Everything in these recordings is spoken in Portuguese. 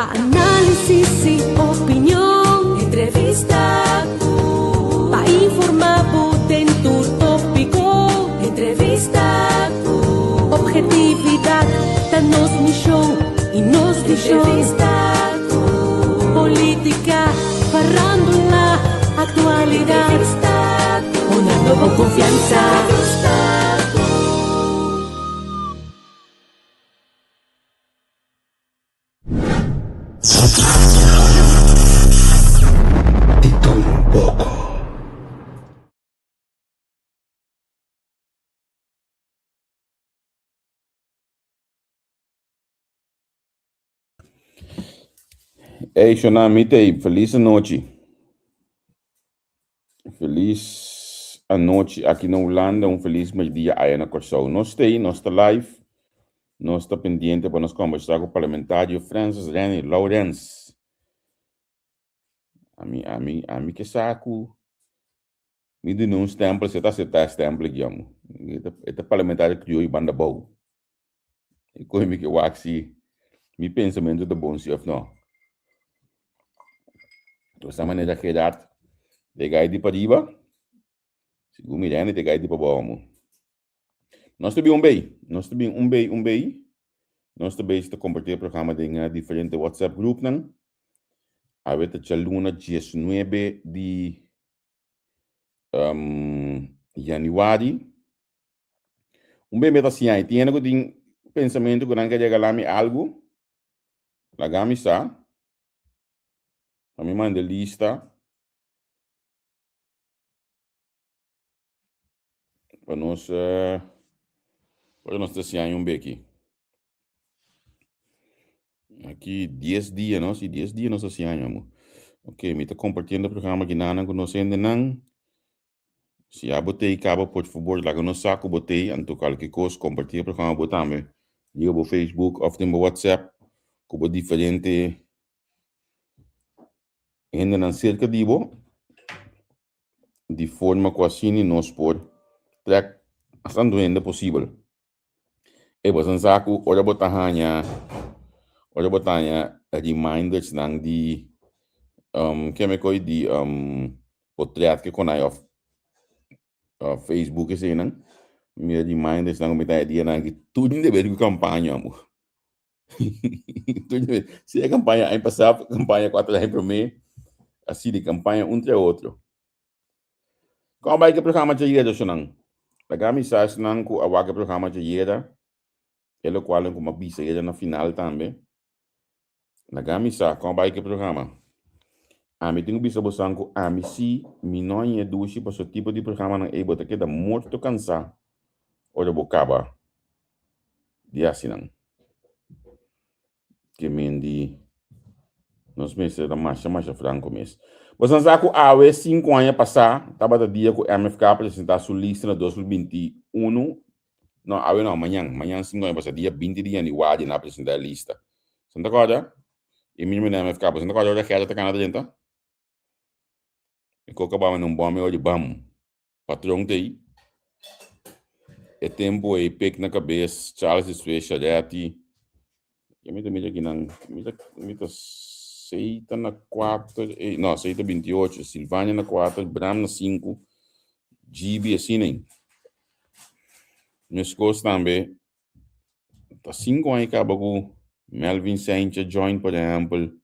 Análisis y opinión, entrevista para informar potente tópico, entrevista objetividad, danos misión y nos entrevista política, farándula, actualidad, una nueva confianza. Hey, Shonamite, feliz noite. Feliz noite aqui na Holanda, feliz dia aí na Corsão. Nós estamos live, nós estamos pendente para nós conversar com o parlamentário Francis René Lawrence. A mim que saco, me deu um stempel, você está stempel aqui, amo. Este parlamentário criou e banda boa. E como que eu acho que meu pensamento é bom, se não. Então, essa maneira que dá, de gai de pariba, segundo me de gai de pabamo. Nós também nós também nós também está compartilhando o programa em diferentes WhatsApp grupos, não? A vez que a luna 19 de januário, bem assim, aí tem algum pensamento que não quer chegar lá me algo, lá gami está, a mim manda lista para nós assim aqui. Aqui 10 dias, não? Se 10 dias nós assim, amor. Ok, me está compartilhando o programa que não conhecendo não. Se a botei cabo, por favor, lá no saco botei, anto qualquer coisa, compartilha o programa, botame. Liga no Facebook, ou no WhatsApp, como diferente. Ainda não cerca de forma que assim nós por track asando ainda possível. E você saco, olha botanya reminders nang di que me coi di potreat que conai of Facebook esse não me reminders nang me dia nang tudo de ver com campanha amor. Tudo se a campanha aí passar campanha 4 anos para mim assim de campanha entre outro. Como vai que programa de ida sonang? Lagami sa nang ko awaga programa de ida. Ele qual com uma bisa ida na final também. Lagami sa como vai que programa? A mim tenho bisa bosanco a mim se me não é dushi para o tipo de programa não é bota que dá morto cansar. Olha bocaba. Dia assim não. Que mendi nós meses da marcha franco mês. Você sabe que há 5 anos passar, tava da dia que o MFK apresentar sua lista na 2021. Não, amanhã 5 anos passar dia 20 de janeiro na apresentar a lista. Você tá acordado? E mesmo na MFK, você tá acordado da queda da Canadá dentro? E coca bama num bom meio de bam. Patrão tem. É tempo aí pec na cabeça, Charles Swayze já ti. Eu me também aqui não, me Seita na 4, não, Seita 28, Silvânia na 4, Bram na 5, Gibi assim nem. Meus coisas também, tá 5 anos acaba com Melvin Sainz join, por exemplo,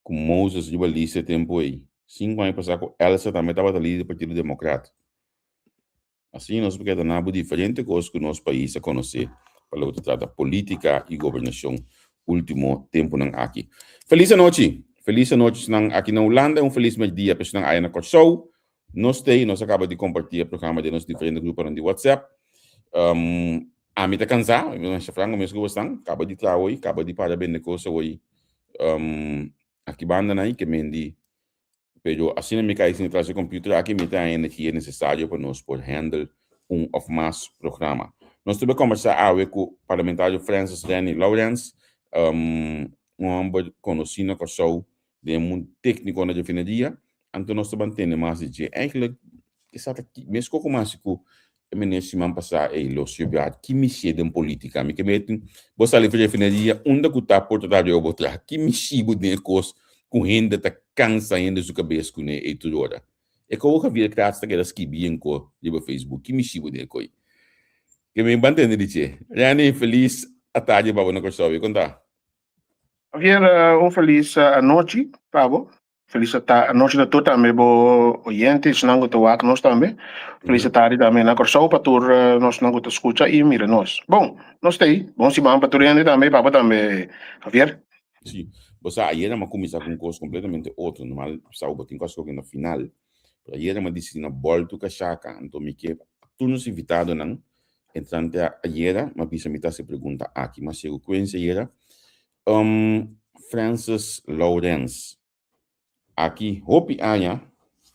com Moses de Balista tempo aí. 5 anos passar com Elsa também estava ali do Partido Democrata. Assim, nós porque é nada diferente coisa que o nosso país a conhecer, para o trata política e governação, último tempo não aqui. Feliz noite aqui na Holanda, feliz dia para nang ayan na Corsão. Nós acaba de compartilhar o programa de nos diferentes grupos de WhatsApp. A mim tá cansado, mas frango mesmo gostando, acaba de trabalhar hoje, acaba de parabéns de coisa hoje. Aqui banda aí que mendi, pero assim na minha casa atrás do computador aqui me tá energia necessária para nós por handle of mais programa. Nós temos conversar com o parlamentário Francis René Lawrence, homem conhecido na Corsão, de técnico na definiria, então nós estamos tendo mais de eigenlijk is dat mesmo como mais com nesse man passar los jubiat que me chega em política me que metem você ali fazer finaria onde que tá por toda eu botar que me chibo de cos com renda tá cansa ainda sua cabeça com e tudo hora é que eu vou ver que tá aquelas que bem com no Facebook que me chibo de coi que me mantém de che Rani feliz a tarde para não correr contar Javier, feliz noite, Pablo. Feliz noite a todos também, oyentes, não gosto de nós também. Feliz tarde também na corção para todos nós não gosto de escutar e mira nós. Bom, nós tem, bom se vamos para todos também, Pablo também, Javier. Sim, você ayer me começar com um curso completamente outro, normal, sabe, tem coisa que na final. Ayer me disse na volta que chaca, então me que tu nos invitado não. Então ayer me pisa me se pergunta aqui, mas eu conheço ayer Francis Lawrence. Aqui, hopi anya,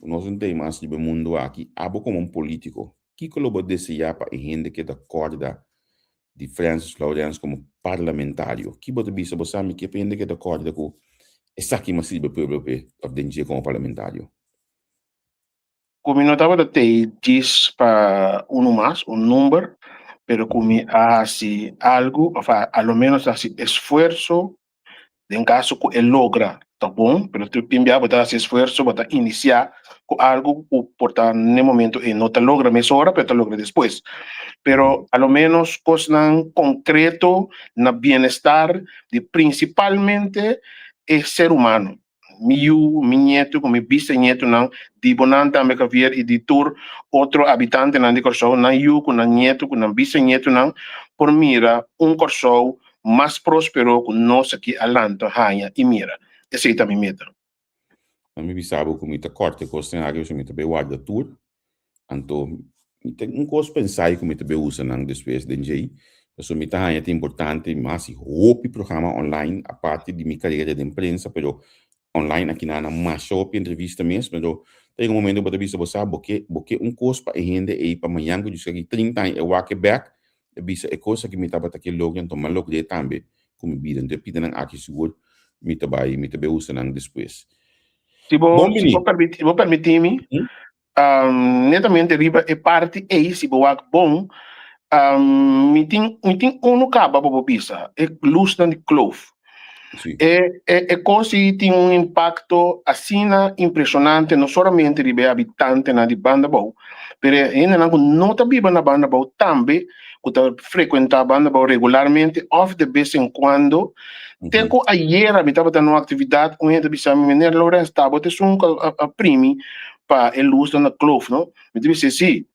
nós não temos mais de mundo aqui, abo como um político. Que colobo desejar para a gente que acorda de Francis Lawrence como parlamentário. Que bote bisa bosami que pende que acorda com essa aqui mas se povo of denje como parlamentário. Como não estava de diz para mais, número, pero como assim algo, a lo menos assim esforço, em caso que ele logra, tá bom, pero tu pimbia botar esse esforço, botar iniciar com algo, portar no momento e não te logra mais hora, pero te logra depois. Pero a lo menos cosas concreto, na bienestar de principalmente el ser humano. Mi nieto, com mi bisnieto, não, de bonanta me caviar e de tur outro habitante não de corso, não eu com nieto, com bisnieto não, por mira corso mais próspero com nós aqui alanta, raia e mira. Esse é também meta. A mim bisabo como ita corte costa área se mita be guarda tur, anto tem coisa pensar como ita be usa não depois de NJ. Isso me tá é importante, mas hope programa online a parte de minha carreira de imprensa, pero online aqui na mais shop entrevista mesmo, pero tem momento para bisa você porque coisa para rende e para amanhã que diz que 30 anos eu walk back, bisa é coisa que me tá para que logo então mal logo de também, como vida de pida não aqui seguro, me tá be usa não depois. Se vou permitir-me, netamente riba é parte aí se vou bom. Me tem caba para pisa é luz de clove é coisa tem impacto assim impressionante não somente de habitante na de banda bom mas ainda não tá viva na banda bom também que tá frequentar banda bom regularmente of de vez em quando tem que ayer me estava dando uma atividade com gente bisa menino Lourenço estava te sun a primi para luz de clove não me disse sim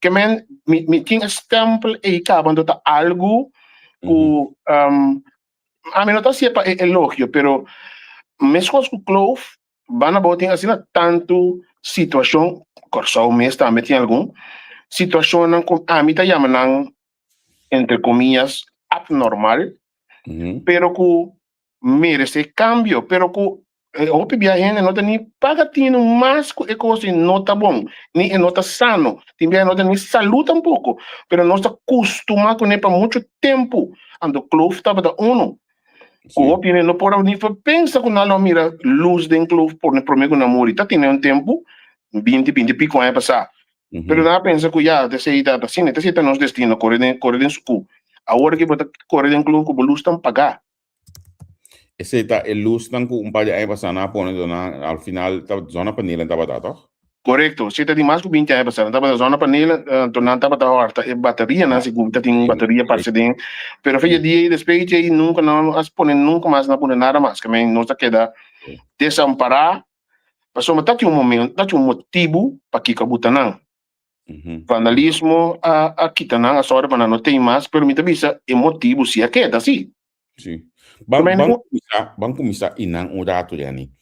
que me tinha stempel e acabam de algo que a mim não está sempre elogio, pero mesmo com clove van a botar assim tanto situação, corso mês também tem algum situação com a mim tá chamando entre comillas abnormal, pero que merece cambio, pero que o viajante não tem nem pagatino mais que coisa não tá bom, nem não tá sano, também não tem nem saúde tampouco, pero não está acostumado com ele para muito tempo, ando clove tá para uno, o opinião não pode nem pensa que não mira luz de clove por prometo na morrer, tá tendo tempo 20 pico anos passar, pero não pensa que já desse tá assim, desse tá nos destino correr de suco, agora que bota correr de clove que luz tão pagar. Esse tá luz tão com par de anos passar na pone dona al final tá zona panela tava tá Correcto, se tem mais que 20 anos passando, estava na zona panela, tornando estava da horta, bateria, né, segundo tem bateria para se den, pero foi dia depois e nunca não as pone nunca mais na pone nada mais, que me não está queda desamparar, passou mas tá um momento, tá um motivo para que cabutanang. Vandalismo aqui tá na hora para não tem mais, pero me tabisa é motivo se queda assim. Sim. Vamos começar inang um rato yani.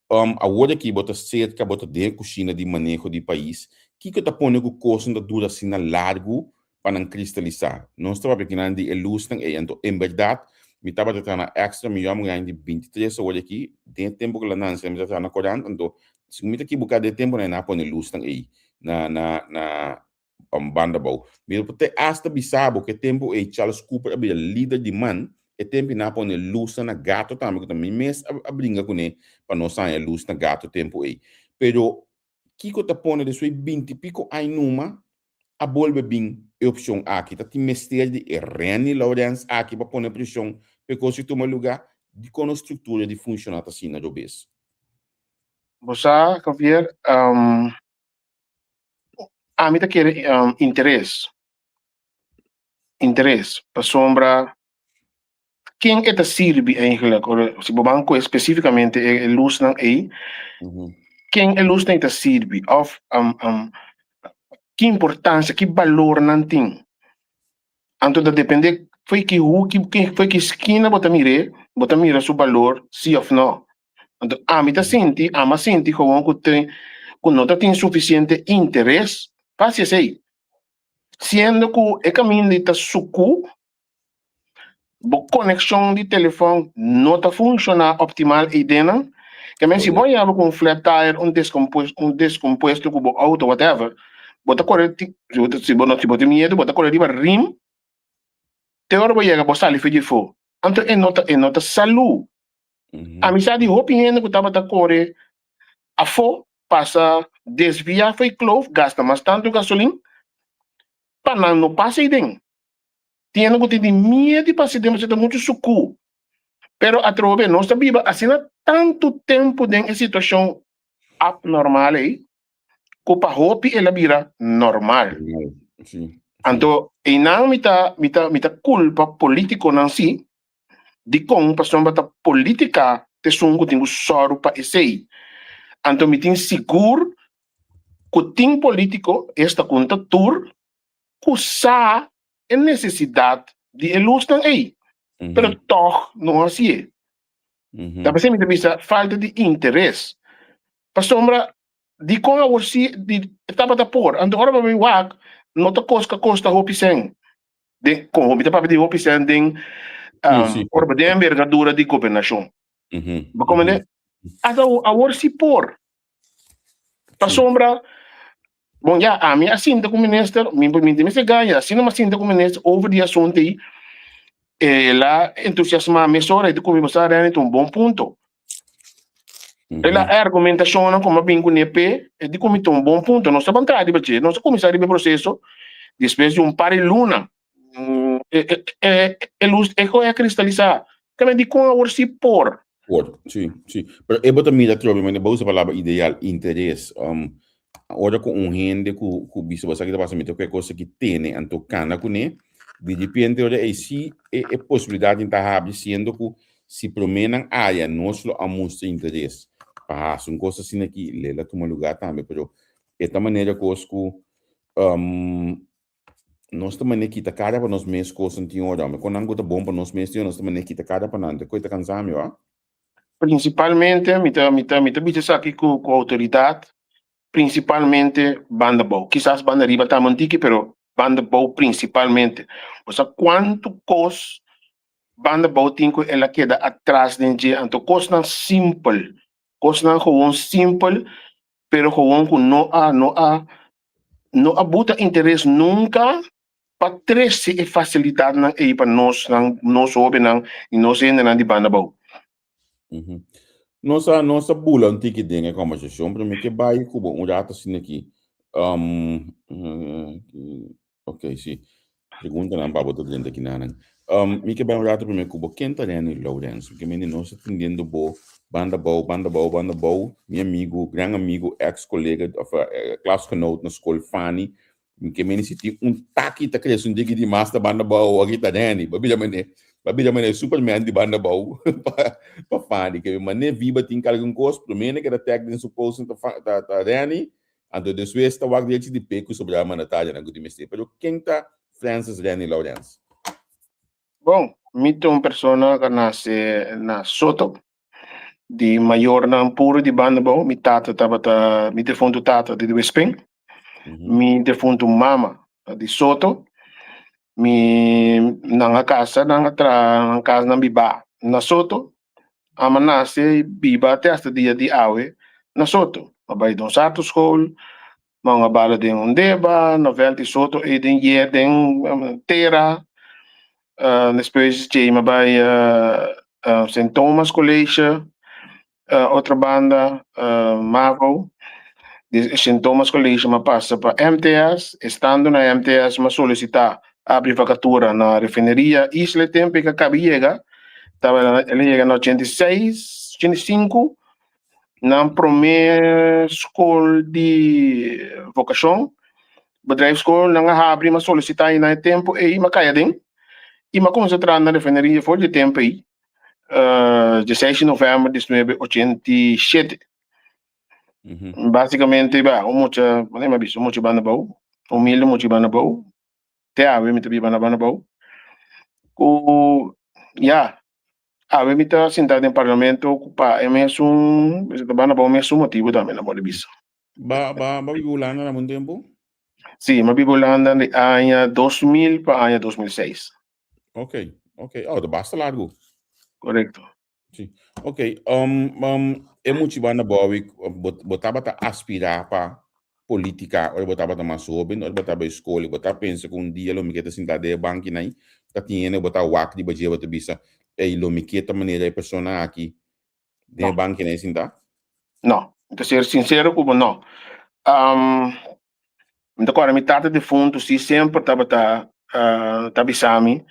Agora que bota cerca, bota de cozinha de manejo de país, que tá pondo com coisa da dura assim na largo para não cristalizar. Não estava pequenando de luz não é, então em verdade me estava tratando extra milhão de 23 horas aqui, tem tempo que lá não se me está na 40, então se me tá aqui bocado de tempo na pôr luz não é na banda bom. Mas até hasta bisabo que tempo é Charles Cooper é o líder de man e tempo na pôr luz na gato também que também mês a brinca com ele para não sair luz na gato tempo aí. Pero Kiko tá pondo de sua 20 pico aí numa a bolbe bem opção aqui, tá tem mestre de Reni Lawrence aqui para pôr pressão, porque se toma lugar de como a estrutura de funcionar assim na dobes. Você, Javier, a mim tá querendo interesse para sombra quem é que serve eigenlijk, se o banco especificamente é luz não é, quem é luz não serve, of que importância, que valor não tem. Então depende foi que foi que esquina bota mira seu valor, sim ou não. Então a mim tá senti, como que tem, que não tem suficiente interesse, faz assim. Sendo que é caminho de tá sucu, a conexão de telefone não está funcionando optimal aí dentro, que mesmo se você have com flat tire, descomposto com o auto, whatever, bota correr, se você tem medo, bota correr de rim, te hora você chega, você sai de fora. Então, é nota saúde. A amizade de opinião que estava a correr, a fo passa, desviar, foi clove, gasta mais tanto gasolina, para não passa aí dentro. Tiene que ter medo de passar dentro, você está muito sucu. Pero a trove nós viva assim há tanto tempo em situação abnormal aí, que para hopi ela vira normal. Sim. Então, e não me tá culpa político não si, de como para sombra ta política te sungo tenho soro para esse. Então, me tem seguro que tem político esta conta tur que sa a necessidade de ilustre aí. Pero toch não assim. Da você me vista falta de interesse. Para sombra de como a você de estava da por, então agora vai wak, não tá costa hopi sen. De com hopi tá para de hopi sen den orba de envergadura de governação. Ba como né? Ada a você por. Para sombra bom já a minha assim da como minister, me se ganha, assim não assim da como minister over the assunto aí. Ela entusiasma a mesora de como você era um bom ponto. Ela argumentação não como bem com NP, de como um bom ponto, não está bancada, não está começar o processo, depois de par de luna, é cristalizar, que me diz com a ursi por. Sim. Pero eu também da trobe, mas a palavra ideal, interesse, ora com gente que bisa basa kita passa qualquer coisa que tem, então cana com de repente ora é possibilidade de estar sendo que se promenem área nosso a mostra interesse. São coisas assim que lela toma lugar também, pero esta maneira coisa que nós também kita cara para nós mesmos coisas tinha ora, mas quando não tá bom para nós mesmos nós também kita cara para nada, coisa cansamos, ó. Principalmente, me bicho aqui com a autoridade, principalmente banda boa. Quizás banda riba tá mantiki, pero banda boa principalmente. O sea, quanto cos banda boa tem que ela queda atrás de gente, então cos não simple, cos não gewoon simple, pero gewoon que não há buta interesse nunca para crescer e facilidade na aí para nós ouvir e nós ainda de banda boa. Nossa bula um tique dengue conversação para mim que vai cubo um rato assim aqui. Ok, sim. Pergunta não para botar dentro aqui nada. Me que vai um rato para mim cubo quem tá dentro Lawrence, porque mim não está entendendo banda boa, meu amigo, grande amigo, ex-colega, classgenoot na escola Fanny, que mim se tem taque tá crescendo de master banda boa aqui tá dentro, babila mane Superman di banda bau pa fani que mane viva tin kalgun kos promene que da tag din supposed ta Rani ando de suesta wag de peco sobre a manatalha na good mistake pero quem tá Francis Rani Lawrence. Bom, mito uma persona que nasce na Soto de maior na puro de banda bau mi tata mi defunto tata de Wesping mi defunto mama de Soto mi nanga casa ng biba na Soto ama nase biba até hasta dia de awe na Soto mabay don Sato School mga bala din Ondeba novelty Soto e din year din Tera depois de mabay St. Thomas College outra banda Mavo de St. Thomas College, ma passa para MTS, estando na MTS, ma solicitar abrir vacatura na refineria, isla tempo que acaba chega, ele chega no 86, 85, na primeira escola de vocação, bedrijfsschool, na nga abrir, ma solicitar na tempo, e ma kaya din, e ma começa a entrar na refineria, foi de tempo aí, 16 de novembro de 1987. Basicamente, muita banda boa, humilde, muita banda boa, até a gente também banda boa. A gente está sentado em parlamento, ocupar, é mesmo, banda boa, mesmo motivo também, na boa vista. Bibulanda na muito tempo? Sim, mas Bibulanda de ano 2000 para ano 2006. Ok. Oh, basta largo. Correto. Sim. Ok. É muito banda boa, botava a aspirar para política, ou botava a mais jovem, ou botava escola, botava pensa que dia lo me quer sentar de banco aí, tá tinha botava wak de badia, botava bisa, lo me quer maneira persona aqui de banco aí sentar? Não, para ser sincero, como não. Agora, metade de fundo, sim, sempre estava bisami.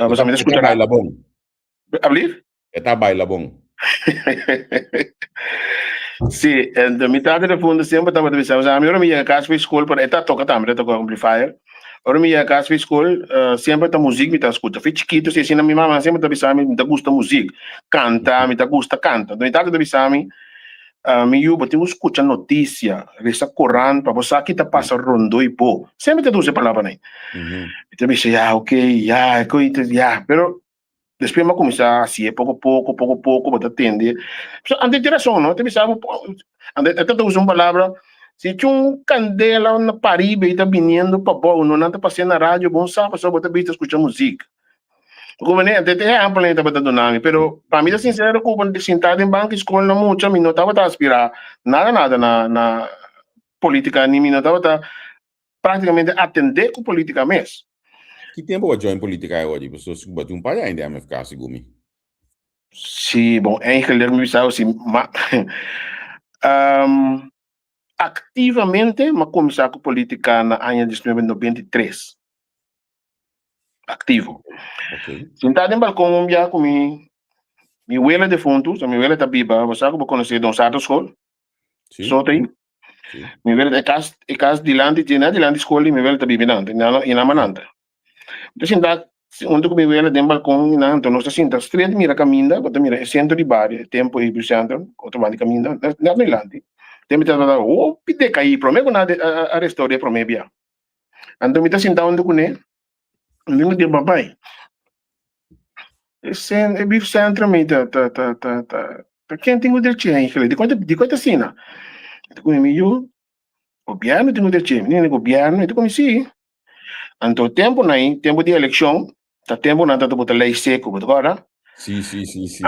Você me escuta baila bom. Abrir? Tá baila bom. Sim, então metade de fundo sempre estava bisami. Agora me ia casa para escola, para estar toca também, toca amplifier. Agora me ia casa para escola, sempre tá música, me tá escuta. Fui chiquito, se assim, minha mamãe sempre tá bisami, me tá gusta música, canta, me tá gusta canta. Então metade de bisami. Eu tenho escuta notícia, essa corrente, para você que tá passa rondo e pô. Sempre te dou essa palavra aí. Então me disse, ok, pero depois eu comecei assim, pouco, para atender. Antes de direção, não? Te sabe, até uso uma palavra, se tinha candela na Paribe e tá vindo para bom, não tá passando na rádio, bom sabe, só botar bem escutar música. Como nem até tem amplo ainda para dar nome, pero para mim é sincero, como sentado em banco escola não muito, não estava a aspirar nada na política, nem não estava praticamente atender com política mesmo. Que tempo vai join política hoje? Pessoas que batem pai ainda é ficar segumi. Sim, bom, eigenlijk me zou assim, ativamente, mas começar com política na ano de 1993. Activo. Ok. Sentado em balcão, já com minha abuela de fundos, a minha abuela está viva, você sabe que eu conheci Dom Sarto School? Sim. Só tem? Sim. Minha abuela é casa de lá, tinha de lá de escola e minha abuela está viva em Namananta. Então, sentado, onde com minha abuela de balcão, então nós estamos sentados, estreia mira caminda, bota mira, é centro de bar, tempo e pro centro, automático caminda, não é lá. Tem que estar o pide cair para mim quando a restaurante para mim bia. Então me está sentado onde com ele, onde de papai. Esse é bife centro me tá. Quem tem o direito aí, de quanto assina. Com eu governo tem o direito, nem governo, então como se. Então tempo de eleição, tá tempo não tá botar lei seco, agora. Sim.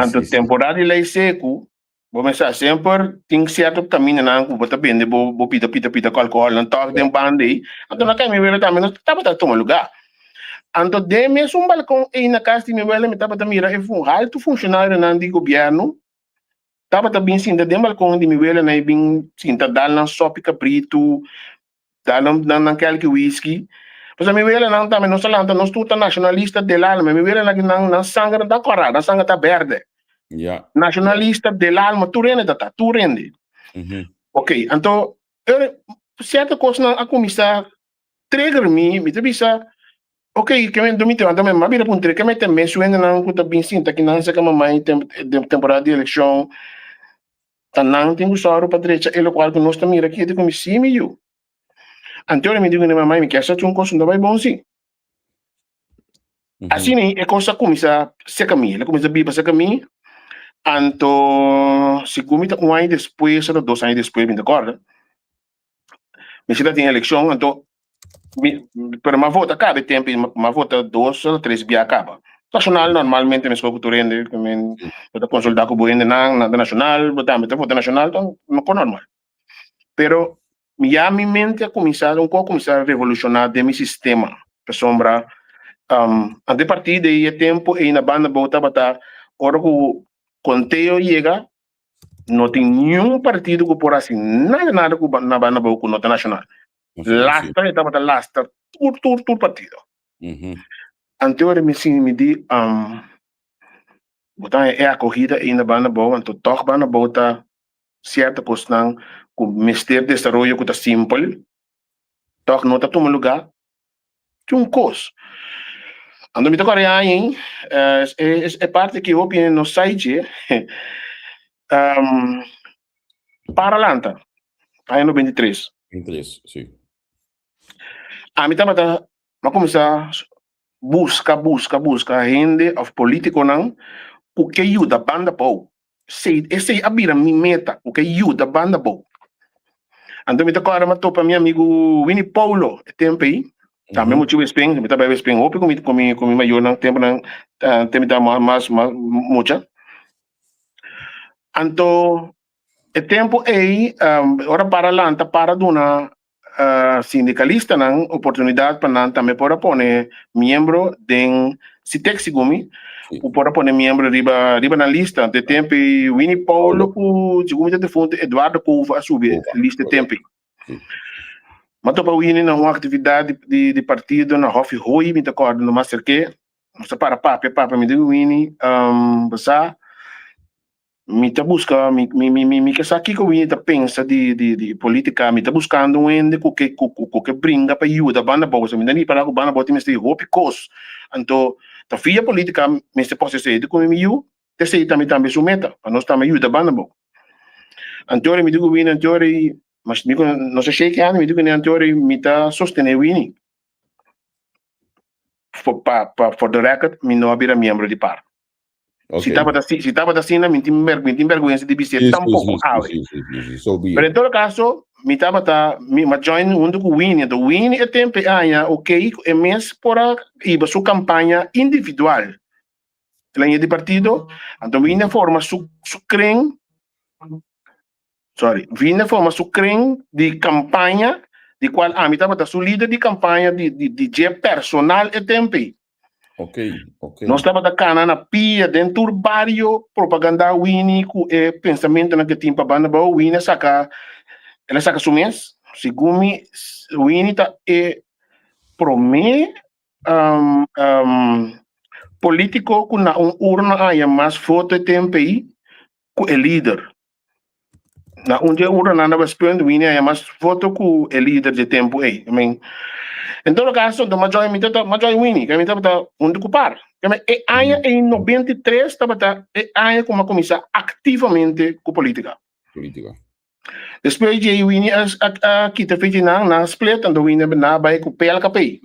Então temporada de lei seco. Vamos sempre tem certo caminho não, bota bem, vou pita com álcool, não toca tem bande. Então na casa me também não estava a tomar lugar. Então de mesmo balcão aí na casa de minha velha me estava a mirar é um alto funcionário não de governo. Estava também sim de balcão de minha velha né bem sim tá dando na sopa caprito, dando naquele que whisky. Pois a minha velha não também não salanta, não estuda nacionalista de lá, minha velha não sangue da cor, não sangue tá verde. Yeah. Nacionalista dell'alma, tu rende. Ok, então, certa coisa a começar trigger me bisa, ok, que me domite, então me vira puntre, que me tem mês, ainda não conta bem sim, tá que não sei como mais temporada de eleição, tá não tem o soro para direita, ele qual que nós também aqui de como sim me eu. Então me digo na mamãe, me quer só um coisa não vai bom sim. Assim é coisa começa se caminho, ele começa a biba se caminho. Então, se comita um ano depois, ou 2 anos depois, me acorda. Me se tem eleição, então, para uma volta, cada tempo, uma volta 2 ou 3 dias acaba. Nacional, normalmente, me escolho que rende, eu consultar com o governo na nacional, botamos, voto nacional, então, não é normal. Pero, minha mente a começar a revolucionar de meu sistema, para sombra, a partir de aí, tempo, e na banda, volta, hora que o conteúdo chega, Não tem nenhum partido que por assim, nada que na Banabou com nota nacional. Lastra, estava a lastra, tudo partido. Anterior me di, botar a corrida ainda Banabou, então toque Banabou tá certa questão, com o Ministério de Desenvolvimento que tá simples, toque não tá tomando lugar, que costo. Ando me tocar aí, é parte que eu opino no site, Paralanta, ano 23. 23, sim. A mim também mas começar busca rende of político não, o que ajuda a banda pau. Esse é a minha meta, o que ajuda a banda pau. Então me tocar uma topa meu amigo Winnie Paulo, tempo aí. Também motivo Spain, me também Spain, ope com maior não tempo não, tem da mais muita. Então o tempo aí, ora para lá, para dona sindicalista não oportunidade para não também para pôr membro de Citex Gumi, o para pôr membro riba na lista de tempo Winnie Paulo o segundo de fundo Eduardo Couva a subir lista de tempo. Mas para Winnie na uma atividade de partido na Hofi Rui me acordo no Master que você para papa me digo Winnie passar me tá busca me que aqui que o Winnie tá pensa de política me tá buscando um ende que brinca para ajuda banda boa me dá nem para o banda boa tem este hope cos então tá filha política me se pode ser de como me eu te sei também sua meta para nós também ajuda banda boa anterior me digo Winnie anterior mas me não sei que ano me digo anterior me tá sostener Winnie for the record me não abrir membro de par. Okay. Si estava assim, não me tem vergonha de dizer tampouco. Mas em todo caso, me estava me join junto com o Winnie. O Winnie é tempo ok, é mês para ir sua campanha individual. Linha de partido, então Winnie forma su crem, Winnie forma su crem de campanha, de qual me estava su líder de campanha de personal é tempo. Ok. Nós estamos da cana na pia dentro do barrio propaganda Winnie com pensamento na que tem para banda boa Winnie ela saca su mês segundo Winnie tá promete político com na urna aí mais foto tempo aí com o líder na onde urna na basicamente Winnie aí mais foto com o líder de tempo aí em todo caso do major Winnie que me tá onde ocupar e aí em 93 estava aí como a começar ativamente com política. Depois de Winnie aqui te fez na split então Winnie na vai com PLKP.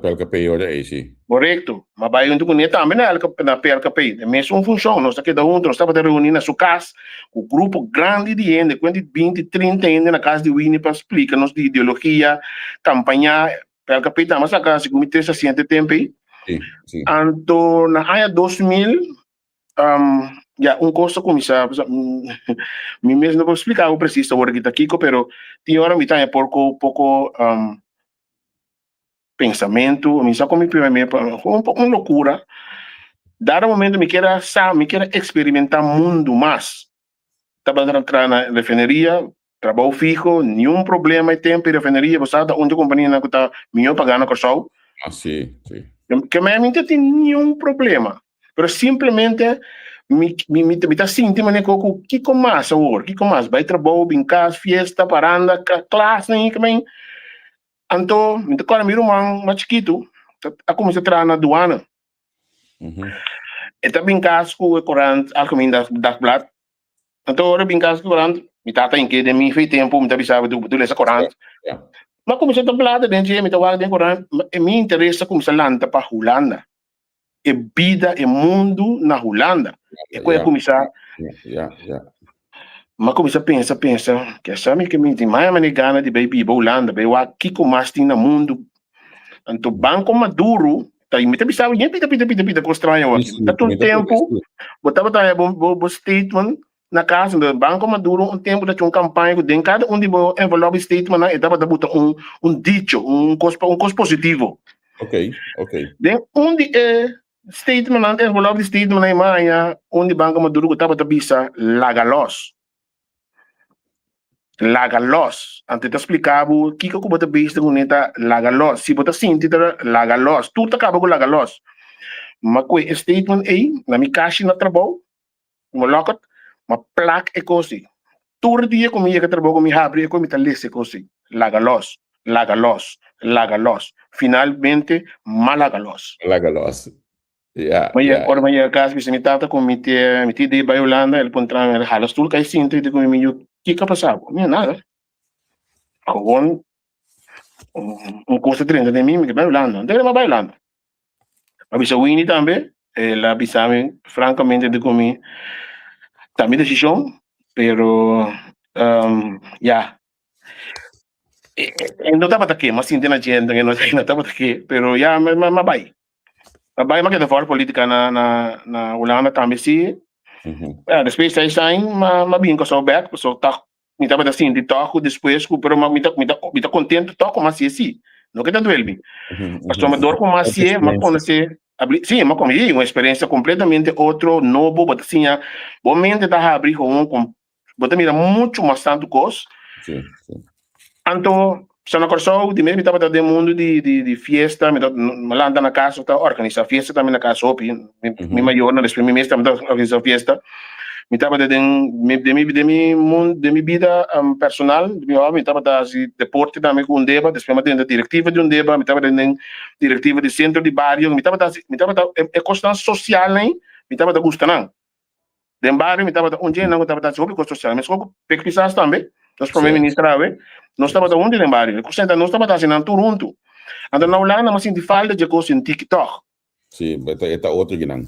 PLKP ora é sim. Correto. Mas vai junto com neta também na PLKP. É mesmo função, nós aqui da junto, nós estava reunindo na sua casa, com um grupo grande de gente, 20, 30 gente na casa de Winnie para explicar-nos de ideologia, campanha, PLKP tá mas a casa com 360 tempo aí. Sim. Então, na área 2000, coisa começar, me mesmo não vou explicar o preciso agora que está aqui, pero tinha hora me tá pouco pensamento, me só como uma loucura. Dado momento me queira experimentar mundo mais. Estava entrando na refineria, trabalho fijo, nenhum problema e tempo refineria, você sabe onde a companhia não está melhor pagando com o sol. Sim. Que não tem nenhum problema, mas simplesmente me está sentindo o que mais agora, que mais vai trabalhar, brincar, festa, paranda, classe, também. Então, me toca meu irmão mais chiquito, a começar a entrar na aduana. E tá brincar com o corante, algo das blad. Então, agora brincar com o corante, me tata em que de mim fez tempo, me sabia do essa corante. Mas comecei a falar dentro de mim, estava dentro corante, me interessa começar a lançar para Holanda. É vida, é mundo na Holanda. É coisa começar. Mas começa a pensar, que sabe que me tem mais gana de ir para Holanda, ver o que mais tem no mundo. Então, Banco Maduro, tá aí, me tá pensando, pita, com estranho aqui. Tá um tempo, botava o statement na casa do Banco Maduro, um tempo da tinha uma campanha, de cada de envelope statement, e tava botando um dicho, um coisa positivo. Ok. De statement, envelope statement, onde Banco Maduro estava a bisa lagalos. Lagalos. Antes te explicava o que eu bota besta com neta lagalos. Se bota sinti lagalos, tudo acaba com lagalos. Mas com statement aí, na minha caixa na trabalho, uma locket, uma placa é coisa. Todo dia como ia que trabalho com minha abre, como me lesse coisa. Lagalos, lagalos, lagalos. Finalmente, malagalos. Lagalos. Mas agora mas caso se me tata com me de vai Holanda, ele põe entrar na halas tudo que sinto de como me que que passava? Não nada. Gewoon coisa 30 de mim que vai Holanda. Não tem mais vai Holanda. A bisa Winnie também, ela bisa francamente de como também decisão, pero ya. Não estava aqui, mas sim tem a gente que não estava aqui, pero ya mas vai. Vai mas que de fora política na Holanda também sim. Depois sai mas bem que sou back, sou tá me estava assim de toco depois, pero me tá contente toco mas sim. Não que tanto ele. Mas sou dor com mas sim, mas quando se sim, mas como uma experiência completamente outro novo, but assim, bom mente tá abrir com bota mira muito mais tanto coisa. Sim. Então, se não corso, de mesmo estava de mundo de festa, me lá na casa, tá organizar festa também na casa, me maior, na depois me mesmo estava organizar festa. Me estava de minha vida personal, me estava de deporte também com deba, depois me da diretiva de deba, me estava de diretiva de centro de barrio, me estava é constância social, né? Me estava de gostando. De barrio, me estava um dia não estava de sobre coisa social, mas como pesquisar também, nós primeiro-ministro, nós estava de onde de barrio, constante nós estava assim na Toronto. Então na Holanda, mas de falta de coisa em TikTok. Sim, é outro que não.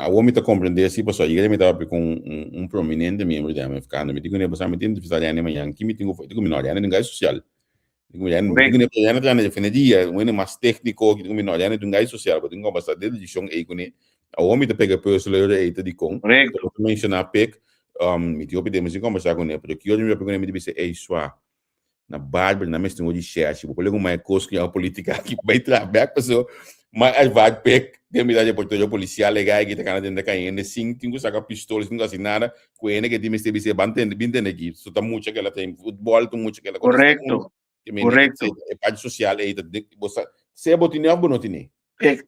A homem está compreendendo assim, pessoal. Eu me estava com prominente membro da MFK, me digo nem passar, me tenho de fazer amanhã, que me tenho que me olhar nem gás social. Digo nem para defender um mais técnico, que me olhar nem gás social, porque tenho bastante dedicação aí com ele. A homem está pegando pessoas aí de com. Correto. Mencionar peg, me tenho que mas conversar com ele, porque eu me pergunto me disse é isso na Bárbara, na mesma de chat, vou pegar uma coisa que é a política aqui vai trabalhar pessoa. Mas as vai pek tem medida de português policial legal que tá dentro da cainha, sim, tem que sacar pistolas, não assim nada, com ele que tem MSTBC bantendo aqui, só tá muito que ela tem futebol, tem muito que ela correto. É parte social aí, você se botiné ou não tiné?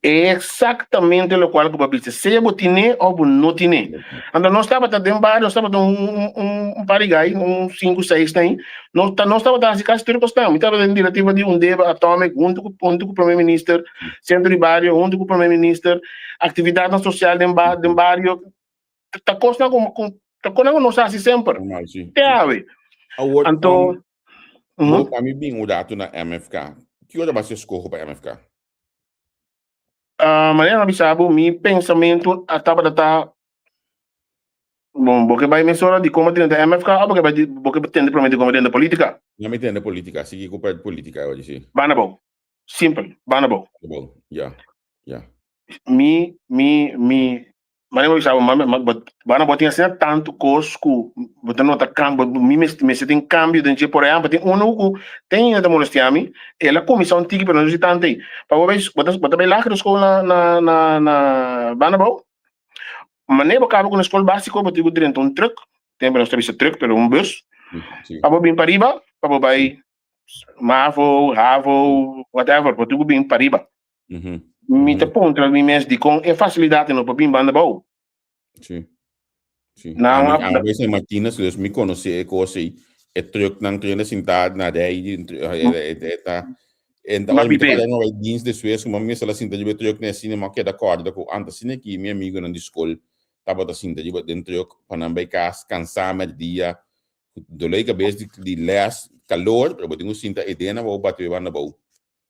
É exatamente o qual que eu disse, se botiné ou não tiné. Então nós estava dentro bar, nós estava um parigai, 5, 6 tem, nós estava dando caso tudo postão, estava dentro diretiva de deba atômico, junto com o primeiro-ministro, centro de barrio, junto com o primeiro-ministro, atividade social dentro barrio, tá coisa com nós assim sempre. Tem então, a mim bem mudado na MFK. Que hora você escolhe para a MFK? Maneira abisabo, meu pensamento estava bom, porque vai mencionar de como dentro da MFK, porque tem prometer como dentro da política. Não me entende política, se que com política hoje sim. Banabo, simple, banabo. Yeah. Maneira abisabo, banabo tinha assim tanto cosco, botando outra campo, me se tem cambio dentro por exemplo, tem tem ainda molestia a mim, ela comissão antiga para nós tanto aí, para vocês, bota bem lá que escola na banabo. Maneira que acaba com a escola básica, eu digo dentro truck, tem para nós ter truck, pero bus. Para vir para riba, para vai Mavo, Ravo, whatever, para tu vir para riba. Me te ponto na minha de com é facilidade no para vir banda boa. Sim. Não, a vez em Martínez, eles me conhecem coisa aí, é truck não treina sentado na daí, então eu trabalho no jeans de Suécia, como me sala sinta de truck na cinema que é da corda com anta cine aqui, meu amigo na escola, tava da sinta de dentro truck para não beicar, cansar mais dia, dolei cabeça de less calor, pero tenho sinta edena vou bater na boa.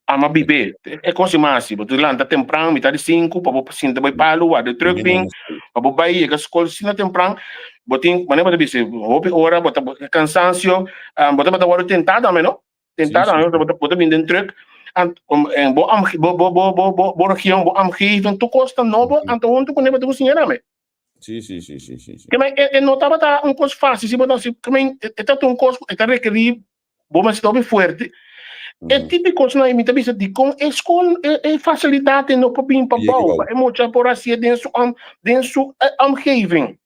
Ama bibe, é coisa mais, tu lá tá temprano, metade 5, para sinta vai palo, a de truck bem, para vai a escola sinta temprano, botin, maneira de dizer, hora, bota cansancio, bota hora tentada, mas não? Tentada, bota bem dentro truck. Bo região, bo amgeven, tu costa novo, então onde tu neba tu cozinhar, né? Sim. Que mas não estava um coisa fácil, se você também é um coisa que requerir, bom mas está bem forte. É típico coisa na imita bisa de com escola é facilidade no papim papau, é muito por assim dentro amgeven.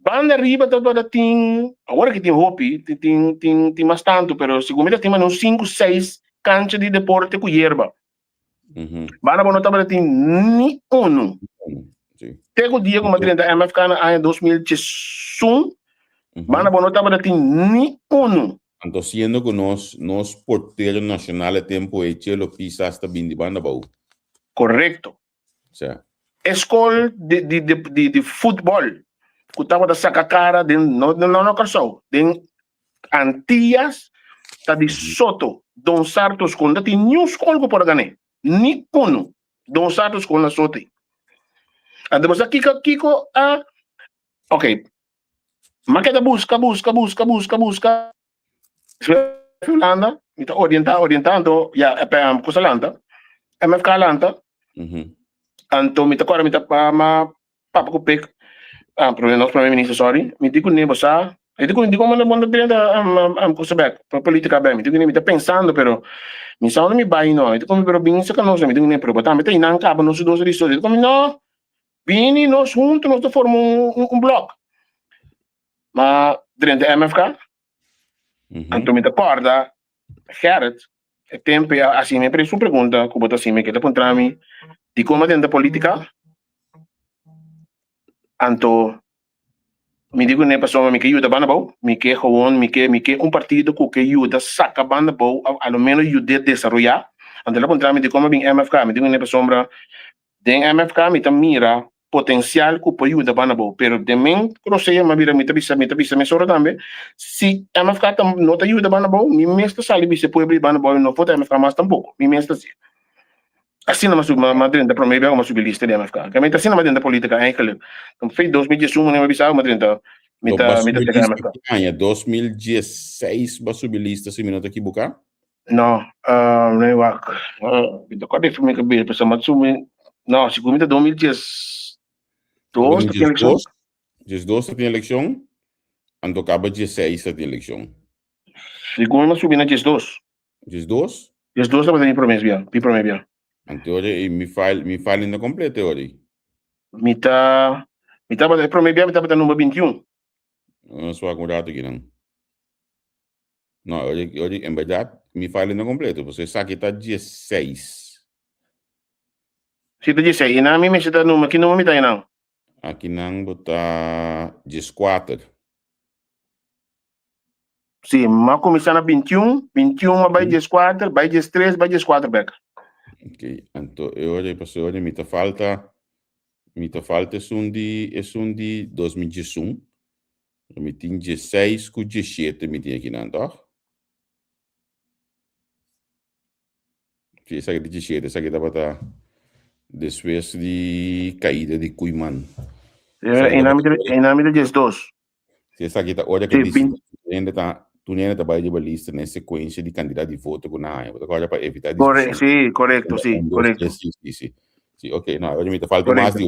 Banda arriba da tem, agora que tem hopi, tem mais tanto, pero seguramente tem uns 5, 6 canchas de deporte com hierba. Banda não estava tem ni um. Tego dia como a da MFK na ano 2011, banda não estava tem ni um. Então, sendo que nós porteiro nacional é tempo e tio pisa hasta bindi banda bau. Correto. Certo. Escola de futebol, que estava da saca cara, não cansou, de Antillas, tá de Soto, Dom Sartos, quando tem nenhum escola por ganhar, nem um, Dom Sartos com a Soto. Depois Kiko, ok, mas que busca, Holanda, me tá orientando, já, coisa Holanda, MFK Holanda, então me tá agora, me tá papa com o PEC, nosso primeiro-ministro, sorry, me digo nem você, eu digo manda dentro coisa bem, para política bem, me digo nem me tá pensando, pero me sabe me vai não, eu digo pero bem isso que nós me digo nem pero tá, me tá indo cabo nós dois ali, eu digo não, bem nós juntos nós formamos bloco, mas dentro da MFK, então me tá porta, Gerrit, é tempo assim me parece uma pergunta, como tá assim me quer apontar mim, de como dentro da política, então me digo nem pessoa me que ajuda banda bom, me que gewoon, me que partido que ajuda saca banda bom, ao menos ajuda a desenvolver. Então, lá me digo como bem MFK, me digo nem pessoa den MFK me tá mira potencial que pode ajudar banda bom, pero também croceia me vira me tá bisa me soro também. Se MFK não tá ajuda banda bom, me mesmo sali bisa pode abrir banda bom não pode MFK mais tampouco, me mesmo assim. Assim não Madrid da promeio é uma subilista de MFK. Que me tá assim na Madrid da política eigenlijk. Então fez 2011 não me bisa Madrid da me tá MFK. Em 2016 ba subilista se minuto aqui bucar? Não, não é wak. Então quando eu fui me cabelo para chamar sumi. Não, se comida 2012 tem eleição. 2012 tem eleição. Então acaba 16 tem eleição. Se comida subir na 2012. 2012? 2012 estava tendo promessa bem. Então olha, me fala ainda completo olha. Me tava promessa me tava dando número 21. Não sou acordado aqui não. Não, olha, em verdade, me fala ainda completo. Você sabe que está 16. Se tu disse, e na minha mesa está número, que número me tá não? Aqui não está 14. Sim, mas começar na 21 vai 14, vai 13, vai 14 back. Ok, então olha, pessoal, olha, me falta é um de 2021. Me tem 16 com 17 me tem aqui não, tá? Essa aqui de 17, essa aqui dá para depois de caída de Cuiman. Em nome de 12. Essa aqui tá, olha que tu ainda tá vai de lista na sequência de candidato de voto com na área, agora para evitar discussão. Sim, correto, sim, correto. Sim, ok, não, olha, me tá falta mais de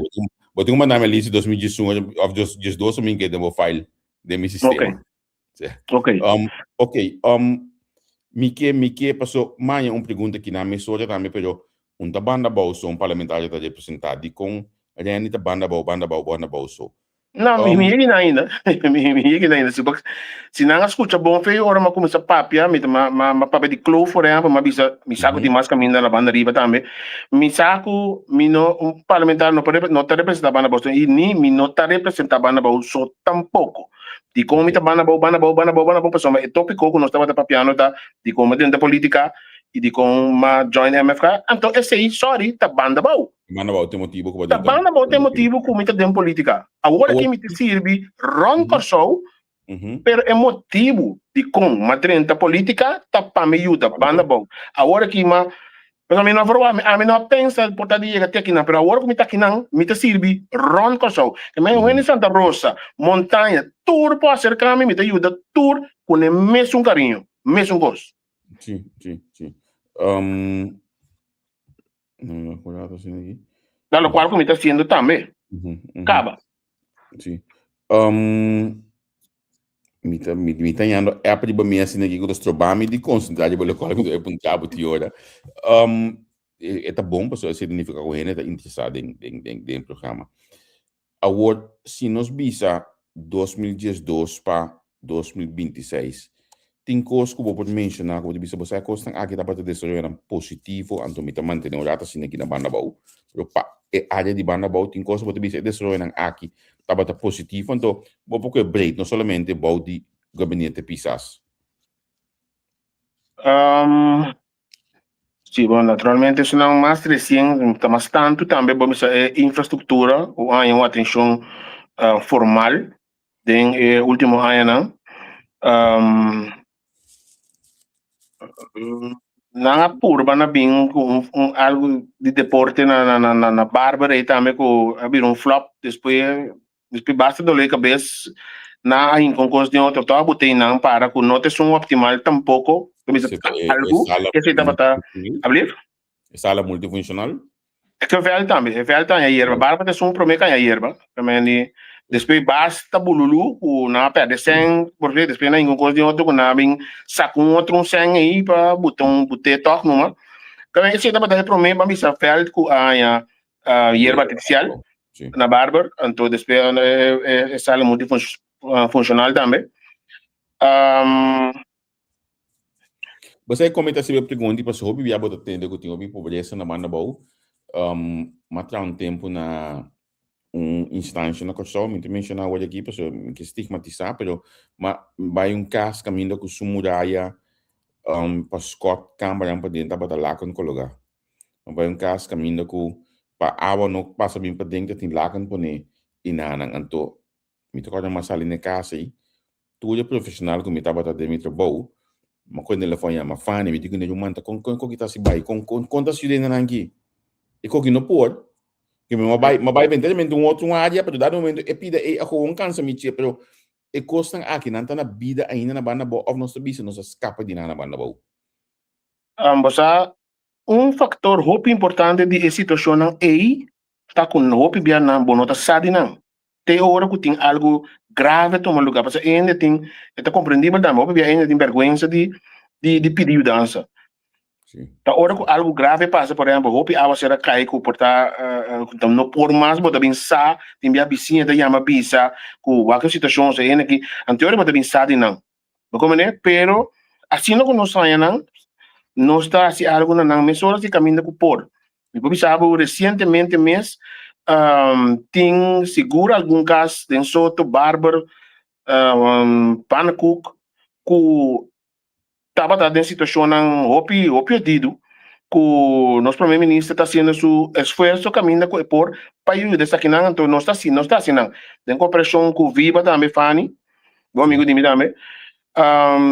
vou ter que mandar minha lista de 2018, of 2012 me que demo file de meu sistema. Ok. Me que passou mais uma pergunta aqui na minha história também, pero da banda bolso um parlamentar está representado com a gente da banda bolso. Não, me ainda. Se não escuta bom feio, ora mas começa papia, me papia de clove, por exemplo, me saco de mais caminho na banda riba também. Me saco, parlamentar não está representando a banda bolso e nem me não está representando a banda bolso tampouco. De como está banda bolso, pessoal, é tópico que nós estamos da papiano tá de como dentro da política e de como join MFK. Então esse aí, sorry, tá banda bolso. Banda bolso tem motivo que tá banda bolso tem motivo que me tá dentro política. Agora que me te serve ron corso, pero é motivo de como madrenta política tá para me ajuda banda bolso. Agora que mas a mim não pensa por tá dia até aqui não, pero agora que me tá aqui não, me te serve ron corso. Que me em Santa Rosa, montanha, tour para acercar me te ajuda tour com o mesmo carinho, mesmo gosto. Sim. Não acordado assim aqui. Lo cual que me está haciendo também. Acaba. Sim. Me tá indo é para de assim aqui que eu estou trabalhando de concentrar de bola qual que eu apontava de hora. É tá bom para só significa que ele está interessado em programa. Agora se nós visa 2012 para 2026. Tem coisas que eu vou mencionar, que eu disse, você coisa aqui da parte de desenvolvimento positivo, então me manter o data assim aqui na banda bau. Pero pa área de banda bau tem coisas que eu disse desenvolvimento aqui da parte positivo, então vou porque break, não somente bau de gabinete pisas. Sì, bom, naturalmente se não mais recente, mas tanto também vamos infraestrutura, ou há uma atenção formal, den último ano, na purba na bing algo de deporte na Bárbara e também com abrir flop depois basta doler cabeça na em concurso de outro tá botei não para com notas optimal tampouco algo que se estava tá abrir sala multifuncional é que é velho também a hierba Bárbara é problema com a hierba também depois basta bululu o na perde sem porque depois na em concurso de outro com na bem saco outro sem aí para botão botar toque numa também se estava dar problema mas a velho com a hierba artificial na Bárbara então depois é sala multifuncional também você comenta se eu pergunto para se hobby viajar para atender que tinha pobreza na banda bau matra tempo na instância na questão me mencionar hoje aqui para que estigmatizar pero vai caso caminho com sumuraya para Scott Câmara para dentro para lá com colocar vai caso caminho com para água não passa bem para dentro tem lá com pone inanang anto me toca uma sala na casa aí tu é profissional que me estava a dentro bau mas quando ele foi a fã me digo nem manta com que tá se vai com quantas cidades aqui e com que não pode que me vai eventualmente outro área para dar momento e pida e a cansa me tia pero e costan aqui não tá na vida ainda na banda boa ou nosso bisa nos escapa de na banda boa bosa factor hope importante de situação não é tá com hope bia na bonota sadi não tem hora que tem algo grave toma lugar porque ainda tem está compreendível da hope bia ainda tem vergonha de pedir dança tá hora que algo grave passa por exemplo hope a você cai com portar não por mais bota bem sa tem bia vizinha da chama bisa com qualquer situação se ainda que anterior bota bem sa de não como né pero assim não nós saia não está assim algo na mês horas de caminho com por e por isso recentemente mês tem seguro algum caso de Soto, Bárbara, Panacuk, que estava em situação opioidido, que o nosso primeiro-ministro está fazendo seu esforço caminho por ajudar essa aqui não, então não está assim, tem cooperação com o Viva também, Fanny, meu amigo de mim também,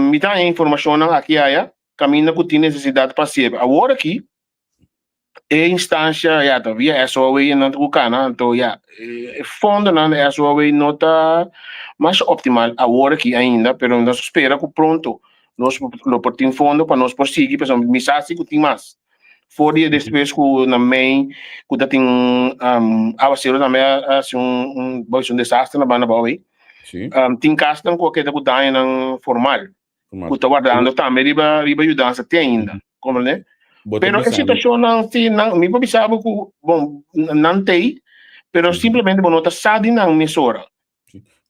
me dá a informação aqui aí, caminho que tem necessidade para ser, agora aqui, e instância ja via SOA na Tucana então fundo na SOA não está mais optimal agora aqui ainda pero nós espera que pronto nós por fundo para nós prosseguir para me sabe que tem mais fora depois que na main que tá tem abacero também assim um desastre na banda boa tem caso não qualquer da que na formal que tá guardando também riba ajudança tem ainda como né pero a situação não me pensava que bom não tem pero simplesmente bom nota sabe não mesora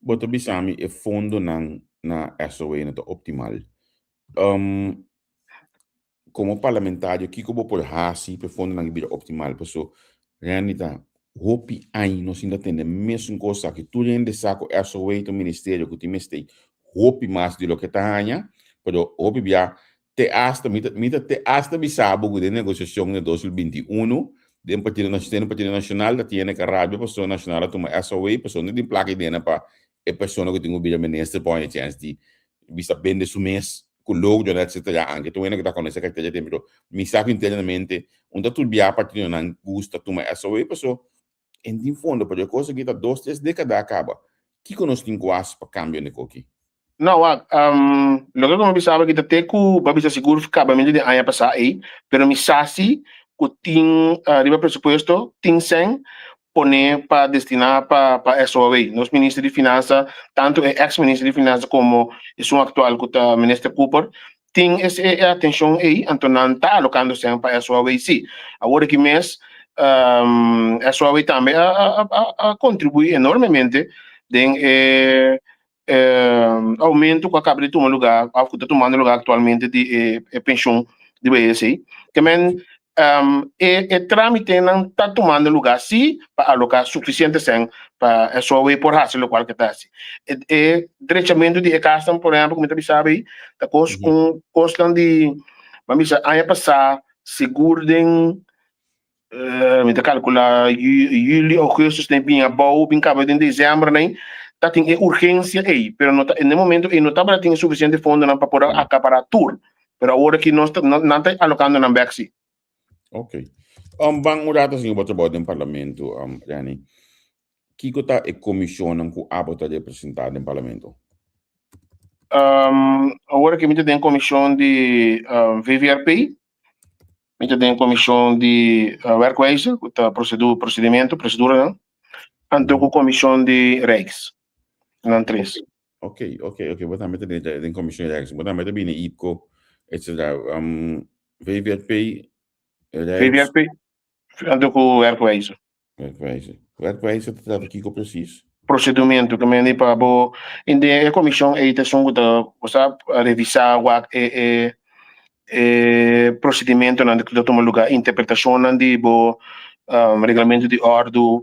boto bisami e fundo na SOA não optimal como parlamentário que como por hasi pe fundo na vida optimal pessoa realita hopi aí nós ainda tem mesmo coisa que tu ainda saco SOA do ministério que tem este hopi mais de lo que tá anha pero hopi bia te hasta bisabo de negociação de 2021 de Partido Nacional da tiene que rabia pessoa nacional toma SOA pessoa de placa de para e pessoa que tem o ministro põe a chance de bisa bende su mês com logo de etc anche tu que tá com essa carteira de pero me sabe internamente onde tu bia partido não gusta toma SOA pessoa em fundo porque coisa que tá 2-3 décadas acaba que conosco tem quase para cambio de coque. Não, lo que eu pensava que até que o babisa seguro ficava de ano passado aí, pero me sabe que tem riba presupuesto, tem sem poner para destinar para SOA. Nosso ministro de Finanças, tanto o ex-ministro de Finanças como o atual que o ministro Cooper, tem essa atenção aí, então não está alocando sempre para SOA, sim. Agora que mês, SOA também contribui enormemente Den aumento que acaba de tomar lugar, que está tomando lugar atualmente de pensão de BSI, que men trâmite não está tomando lugar sim para alocar suficiente sem para só o por raça local que está assim. Diretamente de casa, por exemplo, como você sabe, tá custa de, vamos dizer, ano passado seguro de me calcula julho, agosto, tem bem a bom, bem cabo em dezembro, né? Tá tem urgência aí, pero no momento não está tem suficiente fundo para poder acaparar tudo. Pero agora que nós não está alocando na Bexi. Ok. Bang urata sim o trabalho no parlamento, Rani. Kiko tá e comissão que abota de apresentar no parlamento. Agora que a gente tem comissão de VVRP, a gente tem comissão de werkwijze, procedura, né? Então com comissão de regs, não três. Ok. Wat met de commissie rechts? Wat met de binnen IPCO, etc. VVRP, VVRP, então com werkwijze. Werkwijze, dat heb ik precies. Procedimento que me para bo in de comissão aí tá só que revisar o procedimento na que toma lugar interpretação de bo regulamento de ordem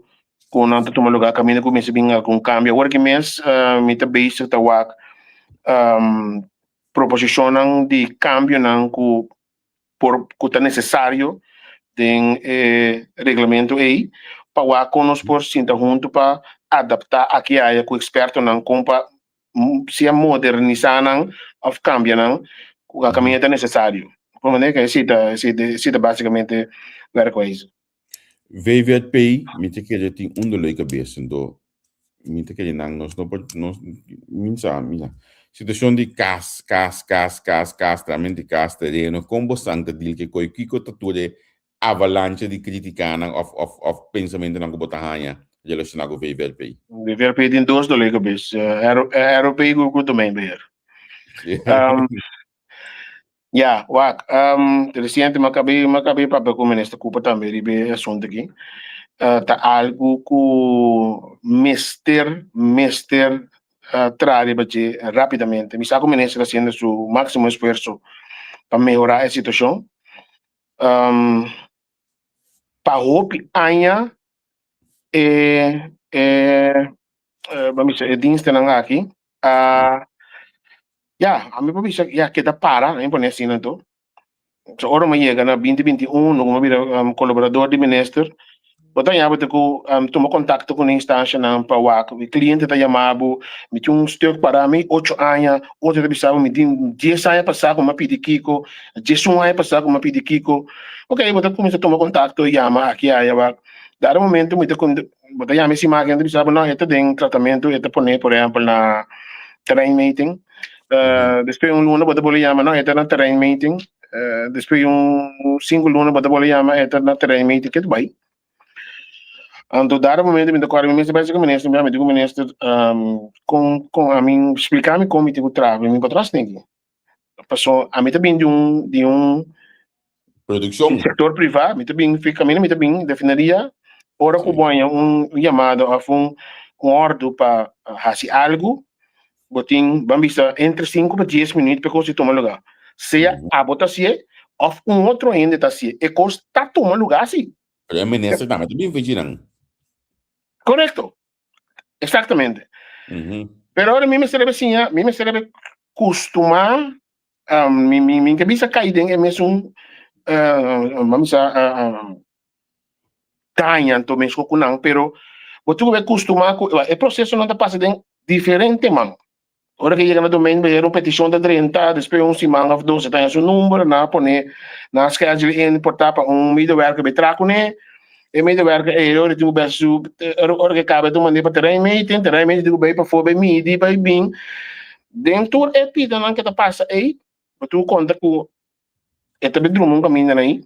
com não toma lugar caminho começa bem algum cambio agora que mês me tá base tá o proposição de cambio não que tá necessário de regulamento aí para conosco por sinta junto para adaptar aqui a com experto não compa se modernizar não ou cambiar não o caminho é necessário por maneira que cita basicamente ver com isso VVRP me te querer tem leuke besten do me te querer nós minsa situação de cas também de cas terreno com bastante deal que coi kiko tature avalanche de crítica of pensamento na botahanha relacionado com VVRP. VVRP tem dois do leuke bes ROP go também beheer ja, wak. Recente macabei para com o ministro Cooper também ribe assunto aqui. Tá algo que mister trare bache rapidamente. Me sabe o ministro fazendo seu máximo esforço para melhorar a situação. Para hope anya vamos dizer, diensten aqui. Ja, a mim para bisa ya kita para, nem por assim não tô. So ora manhã na 2021 no como vira colaborador de ministro, botar ya botar ko toma contato com a instância na para o cliente tá chamado, me tinha stuk para mim 8 anos, outro de bisava me tinha 10 anos passar com uma pedi Kiko, 10 anos passar com uma pedi Kiko. Ok, botar começa a tomar contato e chama aqui aí vai. Dado momento muito botar ya me se máquina de bisava não, este tem tratamento, este pone por exemplo na terrain meeting. Depois luna bota boleh chama não, este na terrain meeting. Depois single luna bota boleh chama este na terrain meeting que vai. Então, dado momento, me decoro, me parece que o ministro, com a mim, explicar-me como eu trabalho, me encontrar assim aqui. Passou, a mim também de um produção, setor privado, me também fica, me também definiria, ora que bom, chamado a ordem para fazer algo, botin, vamos ver, entre 5 a 10 minutos para você tomar lugar. Seja a votação, ou outro ainda está assim, e custa tomar lugar assim. O ministro também vigilando. Correcto, exactamente. Pero ahora me serve assim, me serve costumar, minha cabeça caída em mesmo vamos a ganha to mesmo com não, pero você vai costumar com o processo não está passando diferente mano. Ora que chega no domingo, vai uma petição da 30, depois semana ou 12 tem seu número, na pone na schedule importar para medewerker bij traco né. E medewerker ora tu best ora que acaba de mandar para terreno meeting tu vai para fora meeting para bem dentro é pida não que tá passa aí tu conta com é também um caminho aí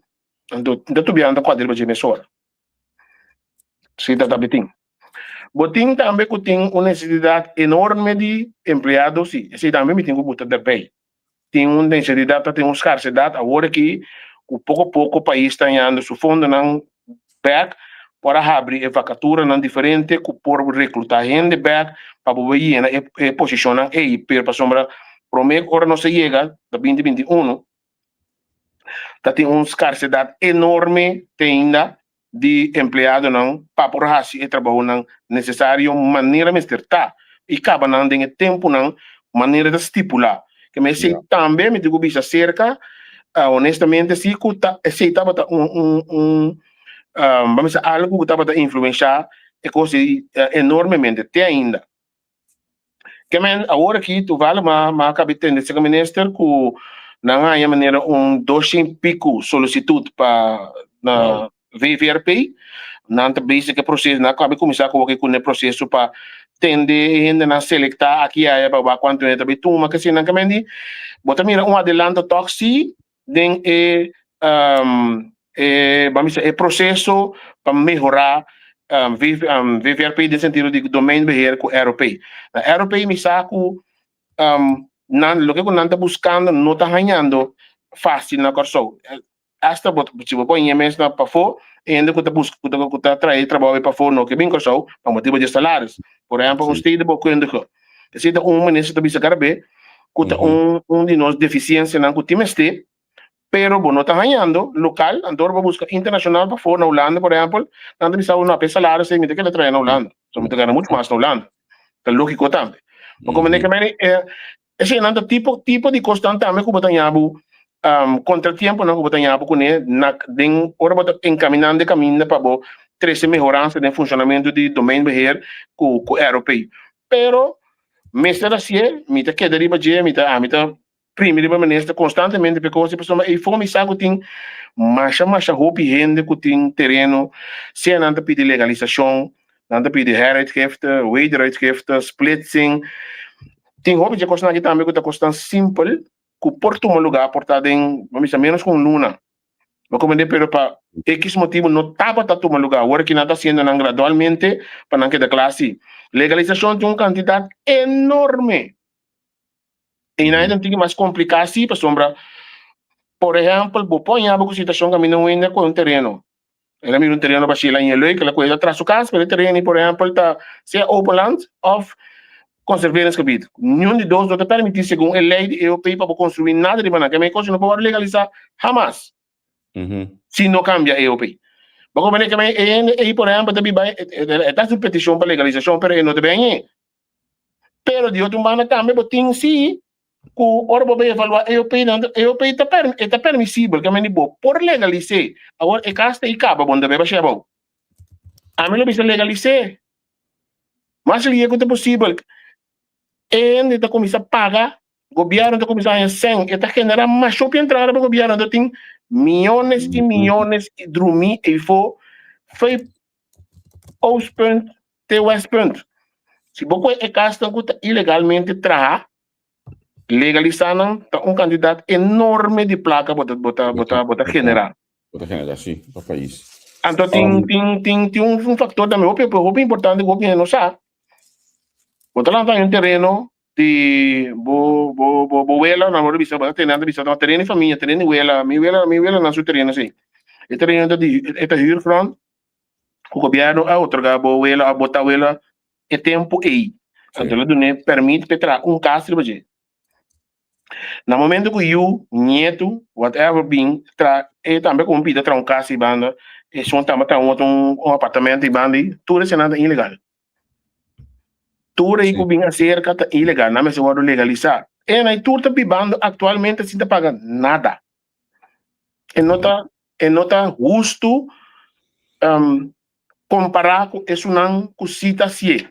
então tu viando quadrilha para gemessor se tá bem botin também que tem uma necessidade enorme de empregados se também me tem que botar de pé tem uma necessidade tem uma escassidade agora que o pouco a pouco o país está ganhando seu fundo não back para abrir a vacatura não diferente por reclutar gente back para poder llenar a posição aí para sombra prometo agora não se chega da 2021 tá tem uma escassidade enorme ainda de empregado não para por fazer trabalho não necessário maneira mestra e acaba não tem tempo não maneira de estipular que me sei também me digo bisa cerca honestamente se aceitava vamos dizer, algo que estava a influenciar a coisa enormemente até ainda que agora que tu vale mas acabei tendo esse ministro que não há maneira 200 pico solicitude para na VVRP não tem basic processo não acaba começar com o processo para tender ainda na selectar aqui aí para quanto é também tuma que se não que me bota mira adelanto toxi den vamos dizer, processo para melhorar VVRP no sentido de domínio beheer com europeu. Na europeu me saco lo que não está buscando não está ganhando fácil na corso. Hasta se você põe mesmo para fora, ainda que está buscando que está trazer trabalho para fora no que bem corso, para motivo de salários. Por exemplo, um estado de quando que se um ministro bisa carabe, que de nós deficiência não que time este pero não está ganhando local, então vai buscar internacional para fora na Holanda, por exemplo, não precisa uma peça salário sem que ele trabalha na Holanda, só me ganha muito mais na Holanda, é lógico também. Mas como é que esse não é tipo de constante também que botar nhabo contratempo não que botar nhabo com ele na den ora botar encaminhando caminho para bo trazer melhorança no funcionamento de domínio beheer com europeu. Pero mestre assim, me tá queda riba je, me tá primeiro ministro constantemente porque a pessoa e fome sabe que tem mais roupa gente que tem terreno se não te pede legalização não te pede herreidgifte wederheidgifte splitsing tem roupa de costar aqui também que está custando simples que porta um lugar portado em vamos dizer menos com luna mas como de pero para X motivo não estava a tomar lugar agora que não está sendo gradualmente para não quedar classe legalização tem uma quantidade enorme e ainda tem mais complicado assim para sombra por exemplo vou pôr a situação que a mim não ainda com um terreno ela me um terreno para Chile em Eloy que ela coisa atrás do caso pero o terreno por exemplo está se é open land of conserveiras que bit nenhum de dois não te permite segundo a lei europeia para construir nada de banana que a minha coisa não pode legalizar jamais se não cambia a europeia mas como é que aí por exemplo também vai está sua petição para legalização pero não te bem pero de outro maneira também tem sim o ora vai evaluar europeu está permissível que a mim por legalizar agora é casta e caba bom deve baixar bom a mim não precisa legalizar mas ele é que é possível ele está começando a pagar o governo está começando a sem está generando mais shopping entrada para o governo então tem milhões e milhões de dormir e foi Oostpunt até Westpunt se você é casta que ilegalmente traz legalizando candidato enorme de placa bota generar. Bota generar, sim, para o país. Então tem fator também, o importante que o não sabe. Bota lá um terreno de boela, na hora de visão, terreno de família, terreno de boela, minha boela na sua terreno assim. O terreno é hyr från o governo a otorgar boela, a botar boela é tempo aí. Então ele permite pegar caso de no momento que eu, neto, whatever being, também como pida tra casa e banda, e são também um apartamento e banda, tudo isso é nada ilegal. Tudo aí que vem a cerca é ilegal, não é se pode legalizar. E aí tudo está bibando atualmente se não paga nada. E não está justo comparar com isso não cosita se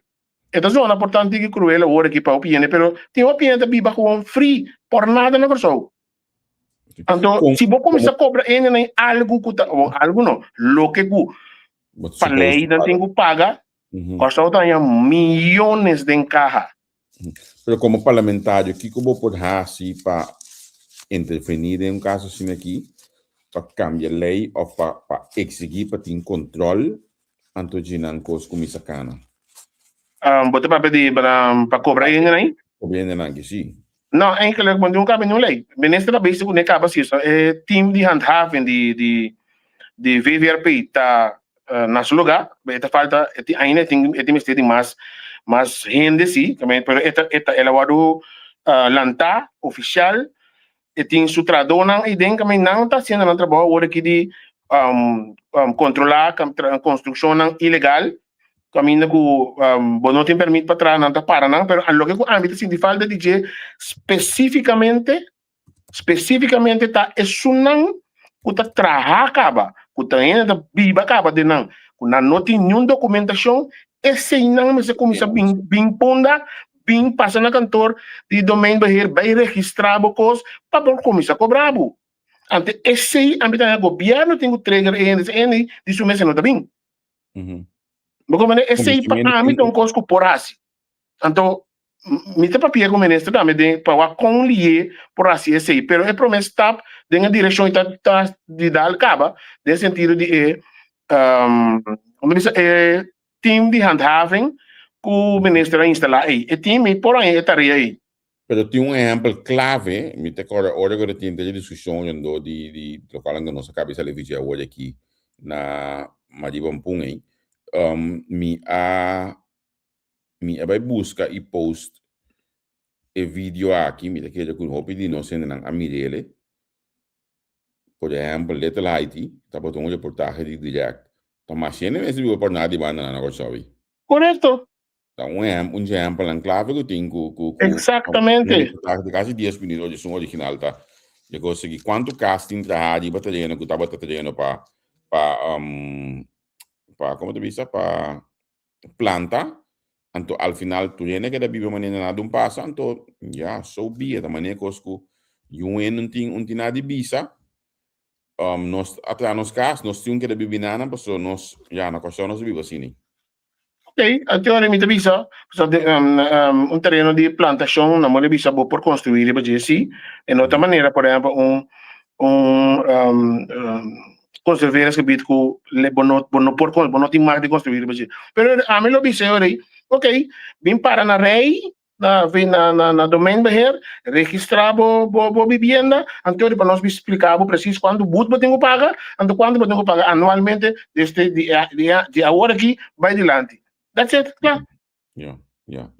então é importante que cruel agora aqui para opinião, pero tem uma opinião também com free por nada na pessoa. Então, se você começar a cobrar algo que algo não, lo que para lei não tem que pagar, custa milhões de encaja. Pero como parlamentário, o que eu vou poder fazer para interferir em caso assim aqui, para cambiar a lei ou para exigir para ter controle, antes de não coisa como isso cana? Botar para pedir para cobrar ainda aí? Cobrar ainda não, sim. Não, é que quando um cabe não lei. Ministra da base que acaba assim, é time de handhaving de VVRP tá nosso lugar, falta ainda tem mistério mais gente sim, também, pero ela vai lançar oficial, e tem su tradona e den também não está sendo um trabalho agora aqui de controlar a construção ilegal, caminho que não tem permite para trás, não está para não, pero lo que a mim sim falta de dizer especificamente tá esunan kuta traha acaba kuta ainda biba acaba de não tem nenhuma documentação esse não me se começa bem ponda bem passa na cantor de domain bahir vai registrar bocos para começar a cobrar bu ante esse ambita o governo tem o trigger e isso mesmo não tá bem porque esse para ambita cosco porasi então mi te papia como ministro também de para conlier por assim esse pero é promessa está na direção tá de dar acaba no sentido de como diz team de handhaving que o ministro instalar aí e time por aí estaria aí. Pero tem exemplo clave, me te agora que tem de discussão de local na nossa cabeça le vigia hoje aqui na Madibampunga mi vai busca e post e vídeo aqui, me daquele com hopi de nós sendo a Mirele, por exemplo, Little Haiti, tá botando um reportagem de direct, tá mas se não é por nada de banda na negócio aí. Correto. Tá um exemplo em clave que tem exatamente. De quase 10 minutos de som original, tá? Eu consegui quanto casting trabalho de batalhão que tava trabalhando para como te dice, para planta. Então, al final, tu tienes que dar maneira nada passa, então, já, so be it, a maneira que não tem nada de visa, nós, até nos casos, nós temos que dar nada, porque nós, já, na questão, nós vivemos assim. Ok, a teoria me visa, terreno de plantação, não me visa por construir, para dizer em outra maneira, por exemplo, conservar esse gebied que não tem mais de construir, mas a mim lo visa aí, ok, vim para na rei, na domain beheer, registrar bo vivienda, então para nós explicar preciso quando boot tenho que pagar, então quando tenho que pagar anualmente desde de agora aqui vai adiante. That's it, claro. Yeah.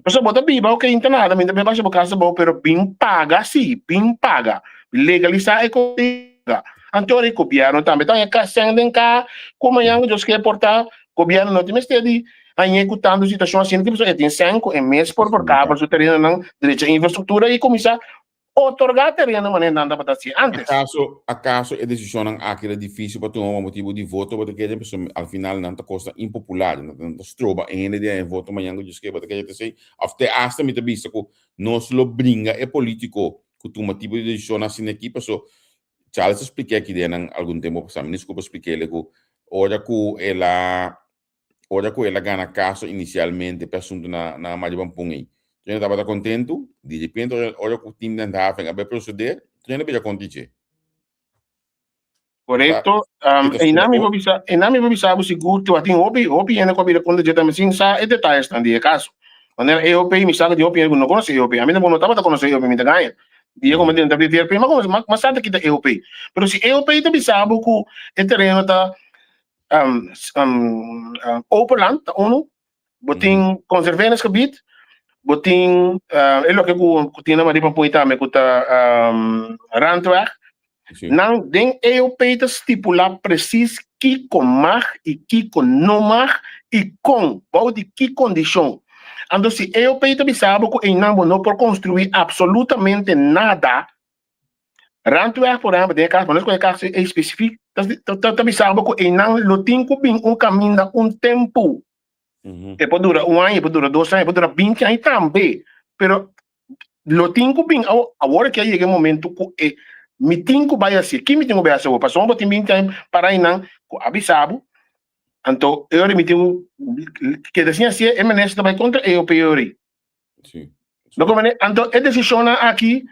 Você bota biba, ok, não tem nada, mas também baixa por casa bom, pero bem paga, sim, bem paga. Legalizar é coisa. Então, o governo também está em cá, como é que eu quero portar, o governo não tem mais de executando a situação assim, que você tem 5 meses por cabo, você teria direito à infraestrutura e começar a otorgar terreno, mas não dá para assim antes. Acaso a decisão aqui é difícil para tomar um motivo de voto, porque a pessoa, al final, não está coisa impopular, não está estroba, ainda de voto, amanhã que eu disse, porque eu sei, até hasta me vista que nós lo brinca, é político, que tu motivo de decisão assim aqui, pessoa, Charles expliquei aqui de algum tempo passado, desculpa expliquei que ora que ela ganha caso inicialmente para assunto na Madibampunga. Eu estava contente, de repente, olha que o time da Handhaving a proceder, eu não podia contar. Correto. E não me vou avisar o seguro, que eu tenho OPI ainda com a vida quando eu também sim, é detalhes também, é caso. Quando é OPI, me sabe de OPI, eu não conheço OPI, a mim não estava a conhecer OPI, me ganha. E eu como dentro da BVRP, mas sabe que é OPI. Mas se é OPI, também sabe que o terreno está open land, botin conservar nesse gebied, botin, é o que eu tinha na Madibampunga também, que está randweg. Não, den EOP estipular preciso que mag e que não mag e com de que condição. Então, se EOP também sabe que em não por construir absolutamente nada, randweg, por exemplo, de casa, mas não é caso específico, também sabe que em não tem que vir caminho de tempo. E pode durar ano, pode durar 2 anos, pode durar 20 anos também. Pero, lo tem que vir, agora que chega o momento que me tem que vai assim, que me tem que vai assim, passou um tempo para aí não, avisado, então, eu me tenho que assim, é menos também contra eu piori. Sim. Então, a decisão aqui,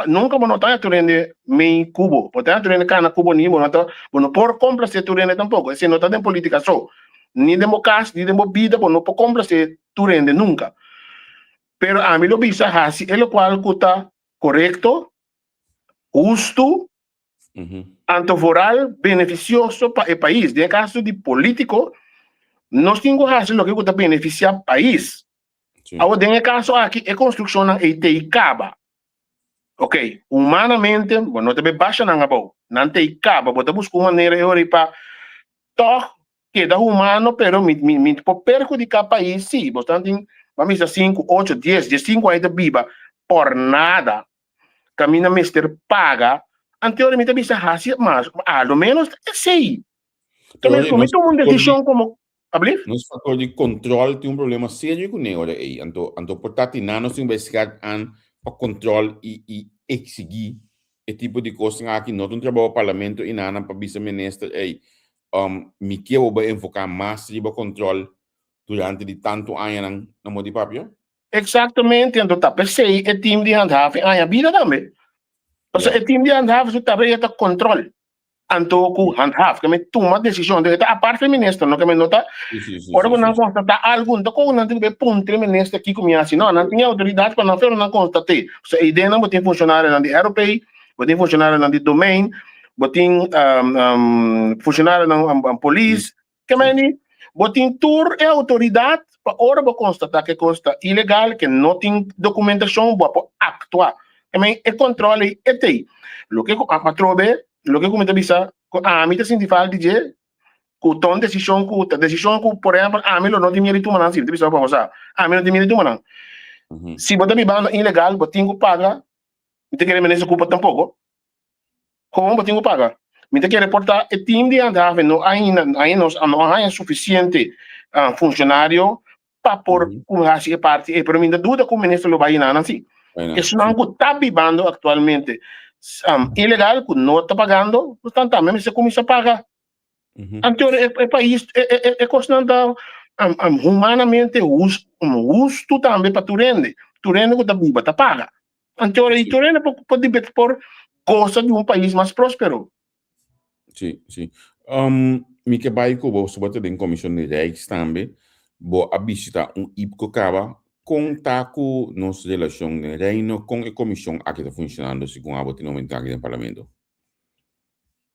nunca vou notar a turende me cubo, porque a turende cá na cubo nem vou notar, não por complacer turende tampouco, esse não tá em política só, nem democracia, nem vida, não por complacer turende nunca. Pero a mí lo visa así, es lo cual está correcto, justo, Antoforal beneficioso para o país. De caso de político, nós temos que fazer o que está beneficiar o país. Agora, em caso aqui, a construção não é caba. Ok, humanamente, não te baixa não abo, não te caba, bota busca uma maneira de para toh queda humano, pero me perjudicar o país, sim, portanto, vamos dizer 5, 8, 10, 5 anos de viva, por nada, caminha mister paga, anteriormente bisa hasil, mas ao menos sei. Também como toma uma decisão como abrir? Nos fator de controle tem problema sério com ele aí. Então portanto, nós investigar para controle e exigir esse tipo de coisa aqui. Nós não trabalhamos no parlamento e nada para vice-ministro aí. Me quero enfocar mais no controle durante de tanto ano na modo de papel. Exatamente, então tá pensei é time de handhaving a vida também. Porque o time de handhaving também é controle. Anto ku handhav kami toma decisão de a parte feminista não kami nota ora não constatar algo então como não tem ponto feminista aqui como assim não tem autoridade para não fazer não constatar a ideia não tem funcionário na de europeu tem funcionário na de domain tem funcionário na polícia que mais tem tour é autoridade para ora para constatar que consta ilegal que não tem documentação para actuar que mais é controle é tem o que a trobe lo que comenta bisa a mí te siente falta de que ton decisión que por ejemplo a mí lo no tiene mérito manan si te bisa para usar a mí no tiene mérito manan si vos te bibando ilegal vos tengo paga me te quiere menos culpa tampoco como vos tengo paga me te quiere reportar el team de andar no hay suficiente funcionario para por así parte pero me duda que o ministro lo va a ir así eso no está vivando actualmente ilegal, que não está pagando, portanto, também você começa a pagar. Então, o país é constante, humanamente, justo também para tu rende que está viva, está paga. Então, tu rende pode por gosta de país mais próspero. Sim, sim. Me que vai com você, você tem comissão de reis também, vou a visitar IPCO Caba, contar com nossa relação de reino com a comissão aqui está funcionando se com a botinamento aqui no parlamento.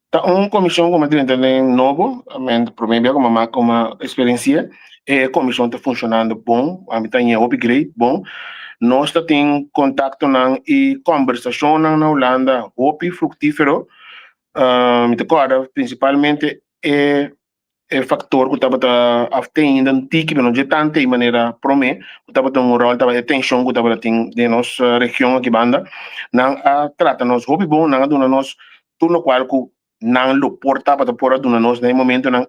Tá comissão como tem novo, provavelmente como uma experiência, a comissão está funcionando bom, a mim tem upgrade bom. Nós tem contato e conversação na Holanda, hope fructífero, principalmente o fator que estava obtendo antigo, não de tanta maneira promê, que estava tendo rol, estava atenção que estava tendo de nossa região aqui banda, não trata nos hobby bom, não dona nos turno qual que não lo porta para por dona nos no momento não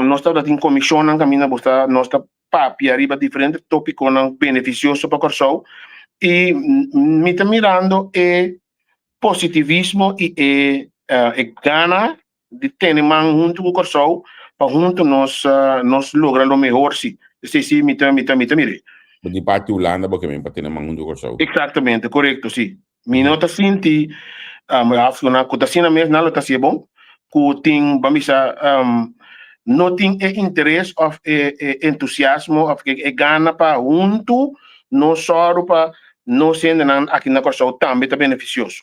nós estava tendo comissão não caminha buscar nós está papi arriba diferente tópico não beneficioso para corso e me está mirando positivismo e gana de ter man junto com o corso para junto nós lograr o melhor se mire de parte Holanda porque me para ter man junto com o corso exatamente correto sim me nota sinti na cotação mesmo não está se bom que tem vamos não tem interesse ou entusiasmo ou gana para junto não só para não sendo aqui na corso também está beneficioso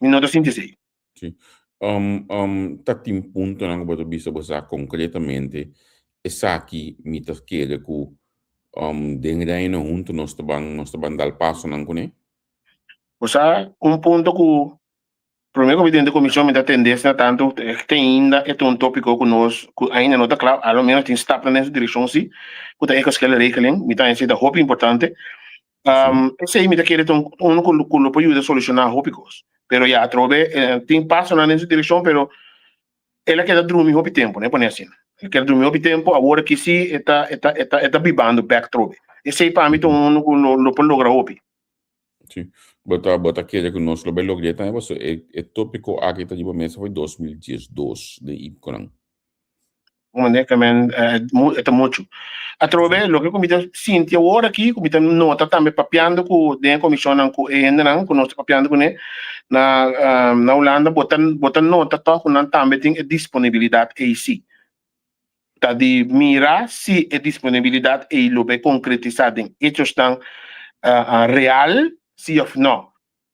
me nota sinti sim sim tem ponto na que você bisa concretamente essa aqui me tá querer que dengue no junto nós tá dar passo não né você ponto que primeiro comité de comissão me dá tendência tanto tem ainda um tópico que nós ainda não está claro ao menos tem está nessa direção sim que tá que escala rekeling me tá esse da hope importante esse aí me dá querer que pode ajudar a solucionar tópicos pero já trove tem passo nessa direção pero ela quer dormir o tempo né por assim quer dormir o tempo agora que sim está vivendo back trove esse aí para mim não pode lograr o sim bota querer que nós lo lograr também você é tópico aqui tá de mesa foi 2012 de IPCO como né que é muito a trove lo que comité sinti agora aqui comité nota também papiando com a comissão com ainda não com nós papiando com né na Holanda botan nota tá com também tem disponibilidade aí sim tá de mirar se a disponibilidade aí lo bem concretizada em hechos tão real sim ou não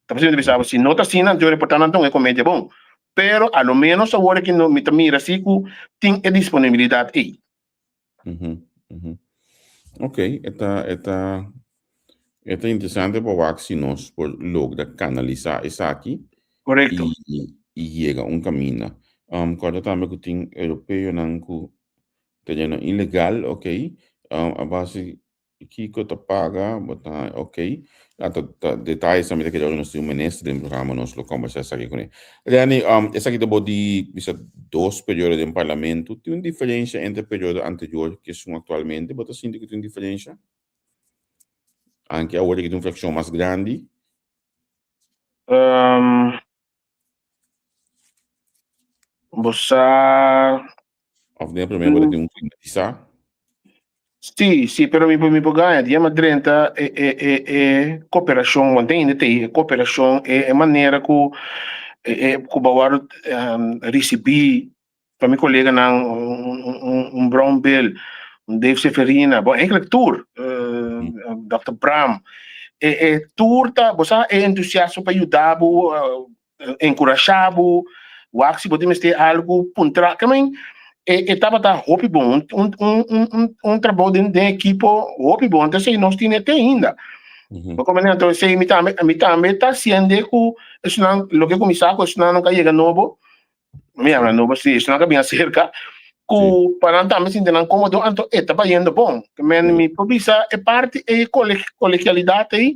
Tá pensando pensava se não tá assinando, eu reportando então é comédia bom. Pero a lo menos agora que não me mira assim que tem a disponibilidade aí. Ok, está interessante para si nós por lograr canalizar isso aqui Correto. e chega caminho. Quando também que tem europeu não que terreno ilegal, ok, a base que te paga, botar ok, detalhes também que nós temos nesse programa nós lo conversamos aqui com ele. Rani, essa aqui bisa 2 períodos em parlamento, tem uma diferença entre o período anterior que são atualmente, mas assim que tem diferença? Anche agora que tem uma fração mais grande? Você... Of de primeiro para ter um climatizar? Sì, però mi pagare di Madrenta e cooperazione, mantém te cooperazione e maneira que bawar recebi para meu colega um Brown Bill, Dave Seferina, bom, eigenlijk tour, Dr. Bram, tour tá, você é entusiasta para ajudar, encorajar, o axi podemos ter algo puntual, também estava tá hope bom trabalho de equipe hope bom então sei nós tinha até ainda mas como então sei me também tá sendo que isso não lo que começar com isso não chega novo me habla novo sim isso não que bem acerca que para também se não como então estava indo bom mas me provisa é parte é colegialidade aí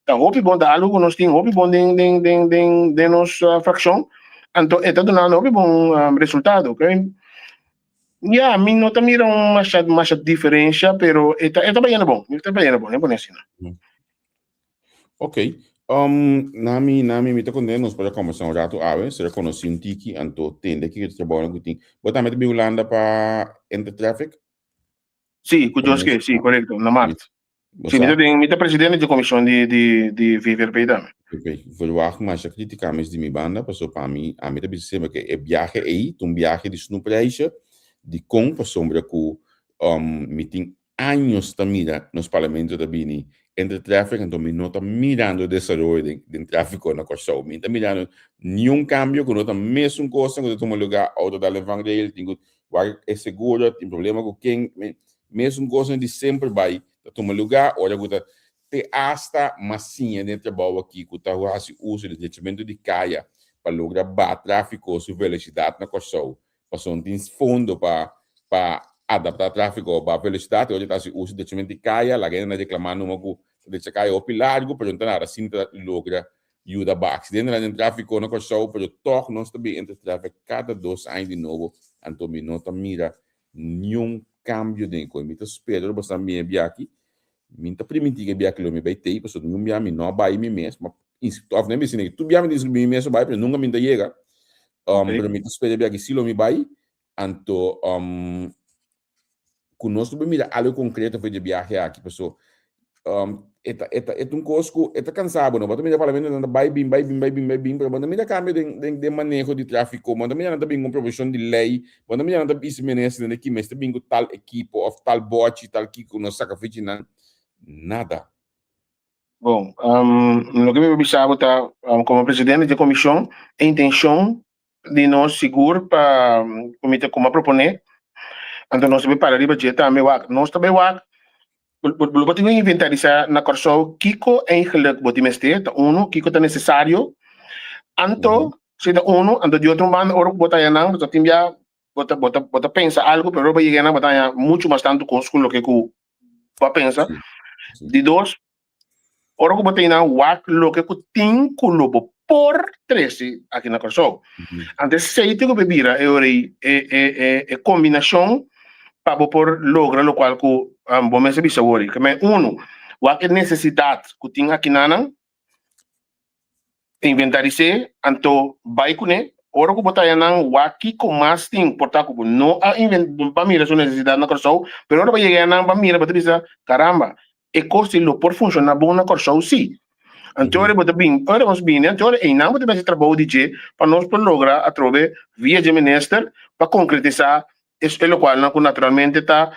tá hope bom da algo nós tem hope bom de nossa fração então está dando hope bom resultado ok. Yeah, a mim não está mirando uma diferença, pero está bem bom, é bom assim. Ok. Nami me tá contando nós para começar um rato ave, se reconhece um tiki anto tende que trabalha com tem. Bota também de Holanda para enter traffic? Sim, curioso sim, correto, na marca. Sim, me tá presidente de comissão de viver bem também. Ok, verwacht mas a crítica mais de minha banda, passou para mim, a mim também sempre que é viagem aí, um viagem de snoepreisje, de com para sombra que me tem anos da mira nos parlamentos da Bini entre tráfego, então me não está mirando o desenvolvimento do tráfego na costa, me está mirando nenhum cambio, que não está mesmo coisa, que toma lugar auto da levantaria, tem é seguro, tem problema com quem, mesmo coisa de sempre vai, toma lugar, olha que te hasta massinha dentro da boa aqui, que está uso de detrimento de caia para lograr bater tráfego sua velocidade na costa, passou um fundo para adaptar tráfego para velocidade, hoje está se usa de detrimento de caia, lá que reclamando uma que de caia o largo, para não nada assim logra ajuda baixo. Dentro do tráfego na costa, para toque nós também entre tráfego cada 2 anos de novo, então me nota mira nenhum cambio dentro, me espero bastante bem via aqui. Minta primitiva bia que me baitei, pessoa não me não vai me mesmo, of nem me sinei, tu bia me diz me mesmo vai, nunca me chega. Pero me espera bia que se lo me vai, anto conosco me mira algo concreto foi de viaje aqui, pessoa. Um cosco, cansado, não, mas também parlamento não vai bem, pero mas também cambio de manejo de tráfico, mas também não tem uma provisão de lei, mas também não tem isso menester aqui, mas também tal equipo, ou tal bote, tal que nós saca fichinan. Nada. Bom, lo que me observo está como presidente da comissão, a intenção de nós seguro para o comitê como proponer, então nós também para riba de também nós também Bijvoorbeeld inventariseren na corso Kiko eigenlijk wat die mesteert, uno Kiko está necessário, anto se da uno, anto de outro bando, oro bota ya nang, bota timbia, bota pensa algo, pero ba llega na bota ya mucho más tanto con lo que ku va pensa. De dos, oro bota ya wak lo que ku tin ku lobo por 13 aqui na corso. Antes sei que bebira é combinação para por lograr lo cual ku bom esse bicho worry que me uno o que necessidade que tinha aqui nanang inventarizar anto vai kune ora que botar nang waki com mais tem portar que não a para mira sua necessidade na corso pero ora vai chegar nang para mira para dizer caramba e coste lo por funcionar bom na corso sim anto ora botar bem ora vamos bem anto ora em não botar esse trabalho de para nós por lograr através via de minister para concretizar isso é o qual naturalmente está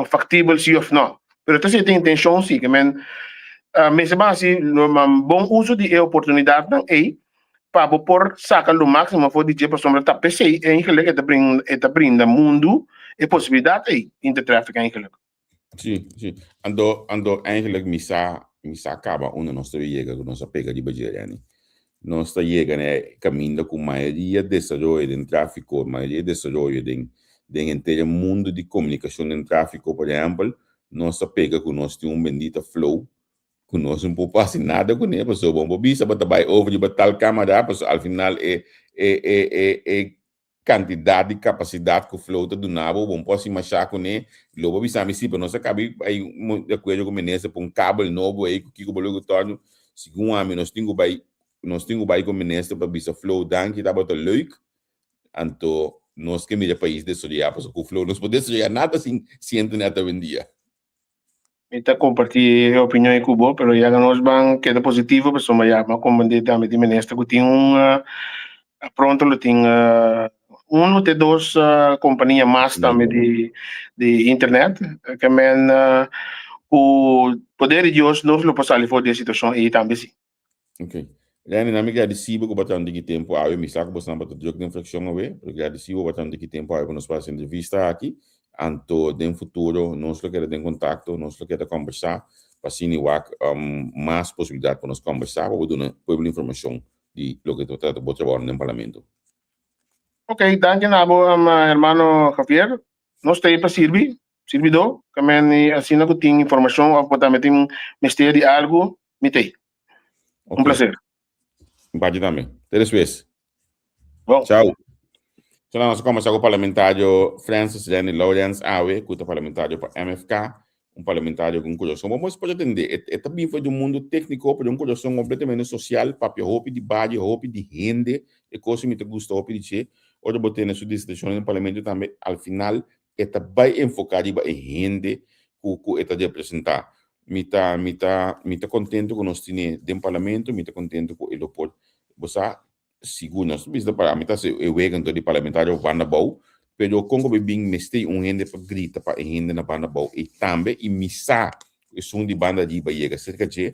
factível sim ou não. Pero entonces tem intenção sim, que men mesmo assim, bom uso de oportunidade não é para por sacar o máximo for de para sombra tá PC em que ele brinda mundo e possibilidade aí de tráfico em que sim. Ando eigenlijk misa acaba onde nós chega com nossa pega de bajeriani. Nós chega né caminho com maioria desenvolvimento em tráfico, maioria desenvolvimento em inteiro mundo de comunicação em tráfico, por exemplo, nós pega com nós tem bendito flow que nós não podemos fazer nada com ele, pessoal. Bom, bisa vai over de tal câmera, pessoal, al final é quantidade de capacidade que o flow do nabo, bom, posso imaginar com ele, logo bisa me sipa, nós acabamos aí de acordo com menesa por cabo novo aí que o bolo torno, segundo a mim nós temos vai com menesa para bisa flow dan que tá bota leuk, anto nós que mira país de soria, pessoal, o flow nós podemos soria nada sem siente nada vendia. Kita compartilhar a opinião em Cuba, pero já nós vamos queda positivo, pessoal, mas já mas como de também de ministro que tem pronto lo tem um de dois companhias mais também de internet que men o poder de Deus nós lo passar fora da situação e também sim. Ok. Lani na miga adesivo ko batang de tempo awe misako bos namba jogo de inflexão awe, porque adesivo batang de tempo awe nos faz entrevista aqui, anto de futuro nós lo quer ter contato, nós lo quer conversar, para sim wak mais possibilidade para nós conversar, para dar uma informação de lo que trata de trabalhar no parlamento. Ok, danke nabo hermano Javier. Nós tem para servido, que men assim não tem informação ou pode também tem mistério de algo, me tem. Okay. Prazer. Pode também. Até depois. Bom. Tchau. Então, nós começamos com o parlamentário Francis Lenny Lawrence Awe, que é parlamentário para MFK, parlamentário com coração. Vamos pode entender, é também foi do mundo técnico, para um coração completamente social, para roupa de base, roupa de rende, e coisa que me gusta roupa de che. Outra botei na sua decisão no parlamento também, ao final, é bem enfocado em rende, que é de apresentar. Me tá contente com nós temos dentro do parlamento, me tá contente com ele por você segundo nós bisa para me tá se wegen do parlamentário Banda Bau, pero Congo bem mestei rende para grita para rende na Banda Bau e também e misa o som de banda de Bahia cerca de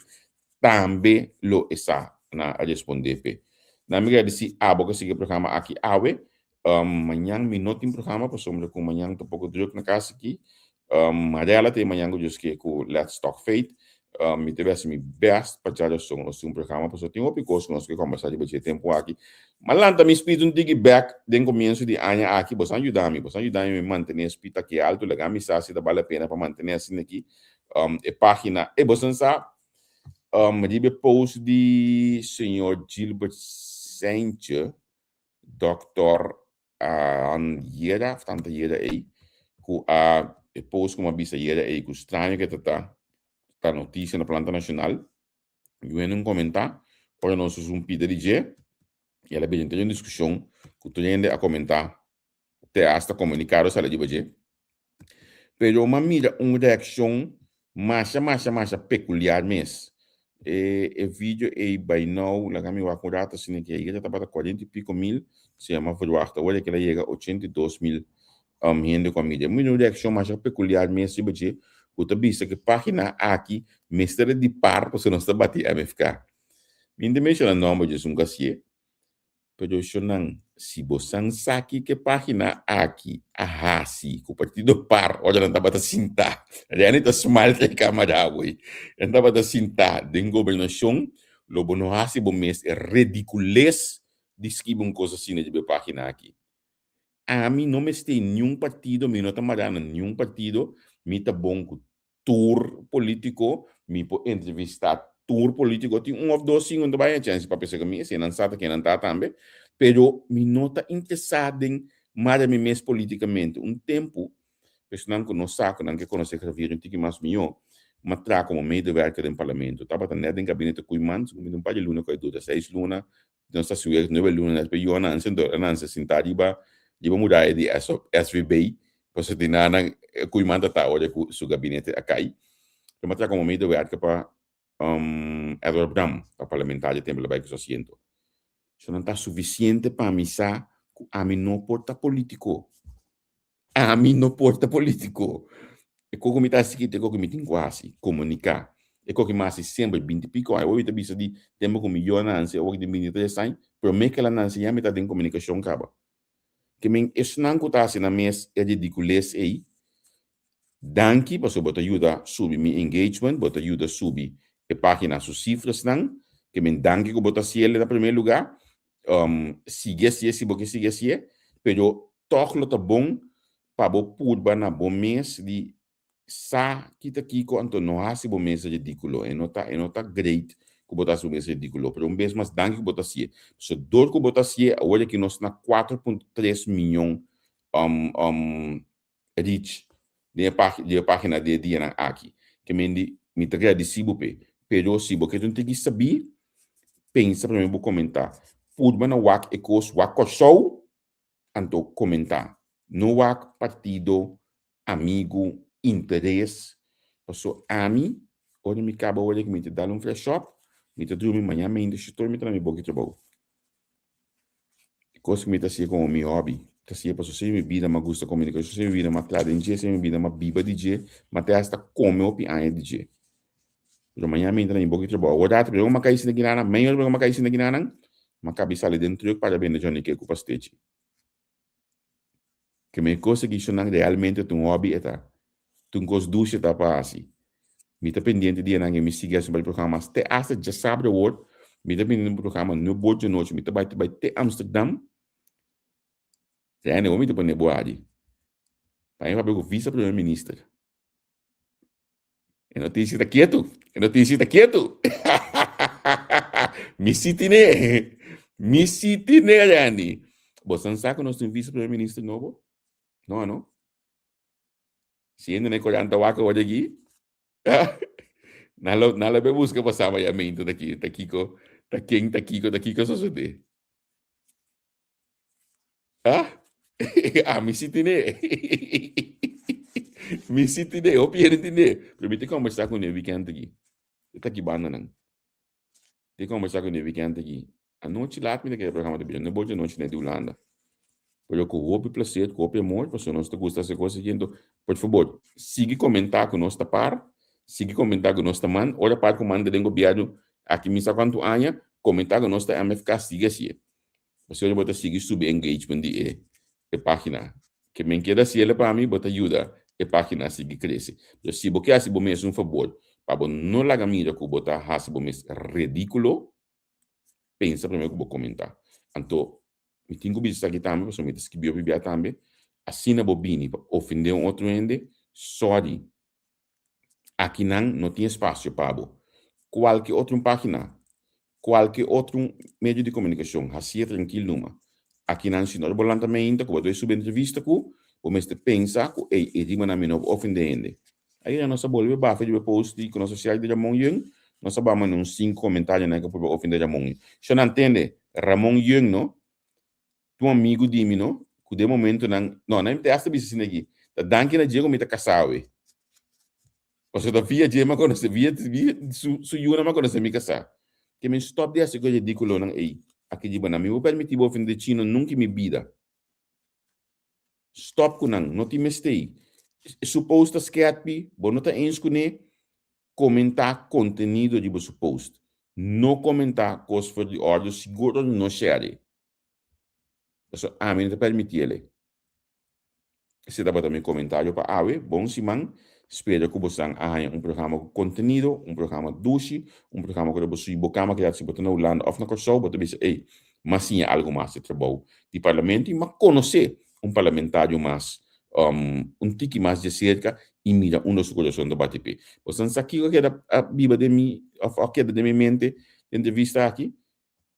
também lo essa na a responder pe na amiga disse boca sigue programa aqui awe amanhã minuto em programa para somos com amanhã tô pouco druk na casa aqui Mariela tem amanhã que eu esqueci com Let's Talk Faith me tivesse me best para já um programa para só tem outro coisa que nós que conversar de bater tempo aqui mas lá também espírito um dig back de começo de ano aqui você ajudar me a manter espírito aqui alto legal me sabe se dá vale a pena para manter assim aqui e página e você sabe de post de senhor Gilbert Sanchez Dr. Yera tanta Yera aí com a post como a bisa Yera aí com estranho que tá notícia na planta nacional e um comentar para nós um pedido de e ela bem tem uma discussão que tu ainda a comentar até hasta comunicar essa de baje pero uma mira uma reação mais peculiar mesmo e vídeo e by now la gami wa kurata assim que aí já tá para 40 e pico mil se chama verwacht olha que ela chega 82 mil gente com a mídia uma reação mais peculiar mesmo baje o tabisa que página aqui mestre de par para não está bater MFK ainda mexe no nome de um dossiê pero eu não se você sabe que página aqui a hasi com o partido par olha não estava a cintar já nem está smart que câmera aí não estava a cintar de governação logo não hasi bom mês é ridiculez de escrever coisa assim de página aqui a mim não me tem nenhum partido me não está marando nenhum partido me está bom com tour político me pode entrevistar tour político tem ou dois sim onde vai a chance para pessoa que me se não sabe que não está também pero me não está interessado em mais me mesmo politicamente tempo pessoal que não sabe não que conhece que vir que mais melhor mas tra como meio de werker no parlamento estava também em gabinete com irmãos com um par de luna com a duda 6 luna não está suave 9 luna mas eu não se sentar riba mudar de SVB você tem nada com irmã tá olha com seu gabinete a cair mas tra como meio de werker para Edward Bram para parlamentar tempo lá vai que só siento isso não está suficiente para misa a mim não porta político e como me está seguindo como me tem quase comunicar E que mais sempre 20 pico, aí hoje bisa de tempo com milhões de hoje de 23 anos, pero me que ela não se chama de comunicação caba. Que men isso não acontece na mês é ridiculez aí. Danke, porque bota ajuda subir mi engagement, bota ajuda subir a página sus cifras não, que men danke que bota se ele na primeiro lugar. Sigue se porque sigue se, pero toch tá bom para bo purba na bom mês de sa kita kiko anto no hasi bom mês ridículo, e não tá great que bota su mês ridículo, pero vez mais danke que bota se. So dor que bota se, olha que nós na 4.3 milhão reach de página de dia aqui, que me traga de sibupe, pero se porque tu tem que saber, pensa para mim vou comentar. Purba na wak ekos wak show anto comentar. No wak partido, amigo, interesse. Passo a mim, onde me acaba hoje que me te dá fresh up, me te dormir manhã, me ainda estou me trami boca de trabalho. Coisa que me tá assim como meu hobby. Tá assim, passo sem minha vida, mas gosta comunicação, sem minha vida, mas claro, em dia, sem minha vida, mas biba de dia, mas até hasta come o pianha de dia. Pero manhã me entra em boca de trabalho. Agora, tu pegou uma caixinha de guinana, amanhã eu pego uma caixinha de guinana, uma cabeça ali dentro, para bem de Johnny que ocupa stage. Que me consegui chorar realmente tu hobby eta. Tu cos duche tá para assim. Me tá pendente dia na que me siga sobre o programa, até hasta já sabe o word. Me tá pendente do programa no board de noite, me tá vai te Amsterdam. Já não me tá para neboadi. Para eu pegar o vice-primeiro-ministro. E notícia tá quieto. Me sitine, Rani. Você não sabe que nós temos vice-primeiro-ministro novo? Não. Se ainda não é colhendo waka hoje aqui, nala be busca passar mais a mente daqui, só sude. Me sitine, eu pierde. Permite conversar com ele weekend aqui. Tá aqui banda não. Tem conversar com ele weekend aqui. A noite lá me daquele programa de vídeo, não pode noite na de Holanda. Pero com o prazer, com o amor, porque nós te gusta essa coisa então, por favor, siga comentar com nós par, siga comentar com nós man, olha para como anda dentro do viado aqui me sabe quanto anos, comentar com nós MFK siga assim. Você pode seguir subir engagement de página. Que me queda se ele para mim, bota ajuda a página seguir cresce. Se você assim bom mesmo favor, para não largar mira que botar assim bom mesmo ridículo, pensa primeiro que vou comentar. Então me tenho que aqui também, porque me escreveu bibia também. Assim na bobini, ofender outro ende, sorry. Aqui não tem espaço para qualquer outra página, qualquer outro meio de comunicação, assim tranquilo numa. Aqui não se não bolan também ainda, quando eu subo entrevista com, o mestre pensa que é de maneira não ofender ende. Aí a nossa bolha vai fazer post com nossa social de Ramon Young, nós vamos nos 5 comentários né que por ofender Ramon. Você não entende? Ramon Young, não? Tu amigo de mim, não? Que de momento não tem essa bicha aqui. Da danke na dia como está casado. Você da via dia mas quando você via su yuna mas quando você me casar. Que me stop de essa coisa ridícula não aí. Aqui de bana me vou permitir vou ofender chino nunca me vida. Stop com não te mestei. Suposto sketpi, bom não tá inscune comentar conteúdo de você post. Não comentar coisas for de ordem seguro não share. Eso a mim não permite ele. Se dá também comentário para Awe, bom Simão, espero que você tenha programa com conteúdo, programa duche, programa que você bocama que se botar na Holanda ou na Kosovo, você diz, mas sim algo mais de trabalho de parlamento, mas conhecer parlamentário mais, tique mais de cerca e mira dos corações do BTP. Você não sabe o que é a Bíblia de mim, a queda de minha mente, entrevista aqui,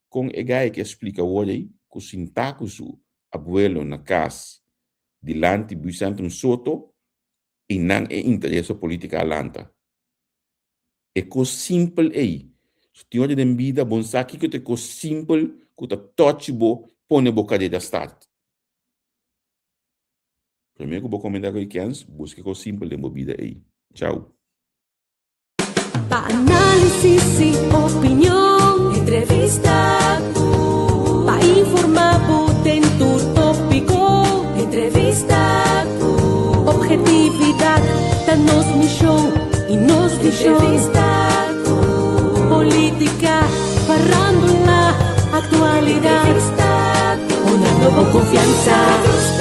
com o guy que explica hoje aí, que o sintaco su abuelo na casa dilante Vicente Soto e não é interesse política alanta. É coisa simples aí. Se tem de vida, bom sabe que é coisa simples, que é touchable, põe boca de start. Primeiro que eu vou comentar com os busque coisa simples de vida aí. Tchau. Pa análisis y opinión, entrevista. Pa informar, en tu tópico, entrevista. Objetividad, danos misión. y nos dijo política, farándula, actualidad, una nueva confianza.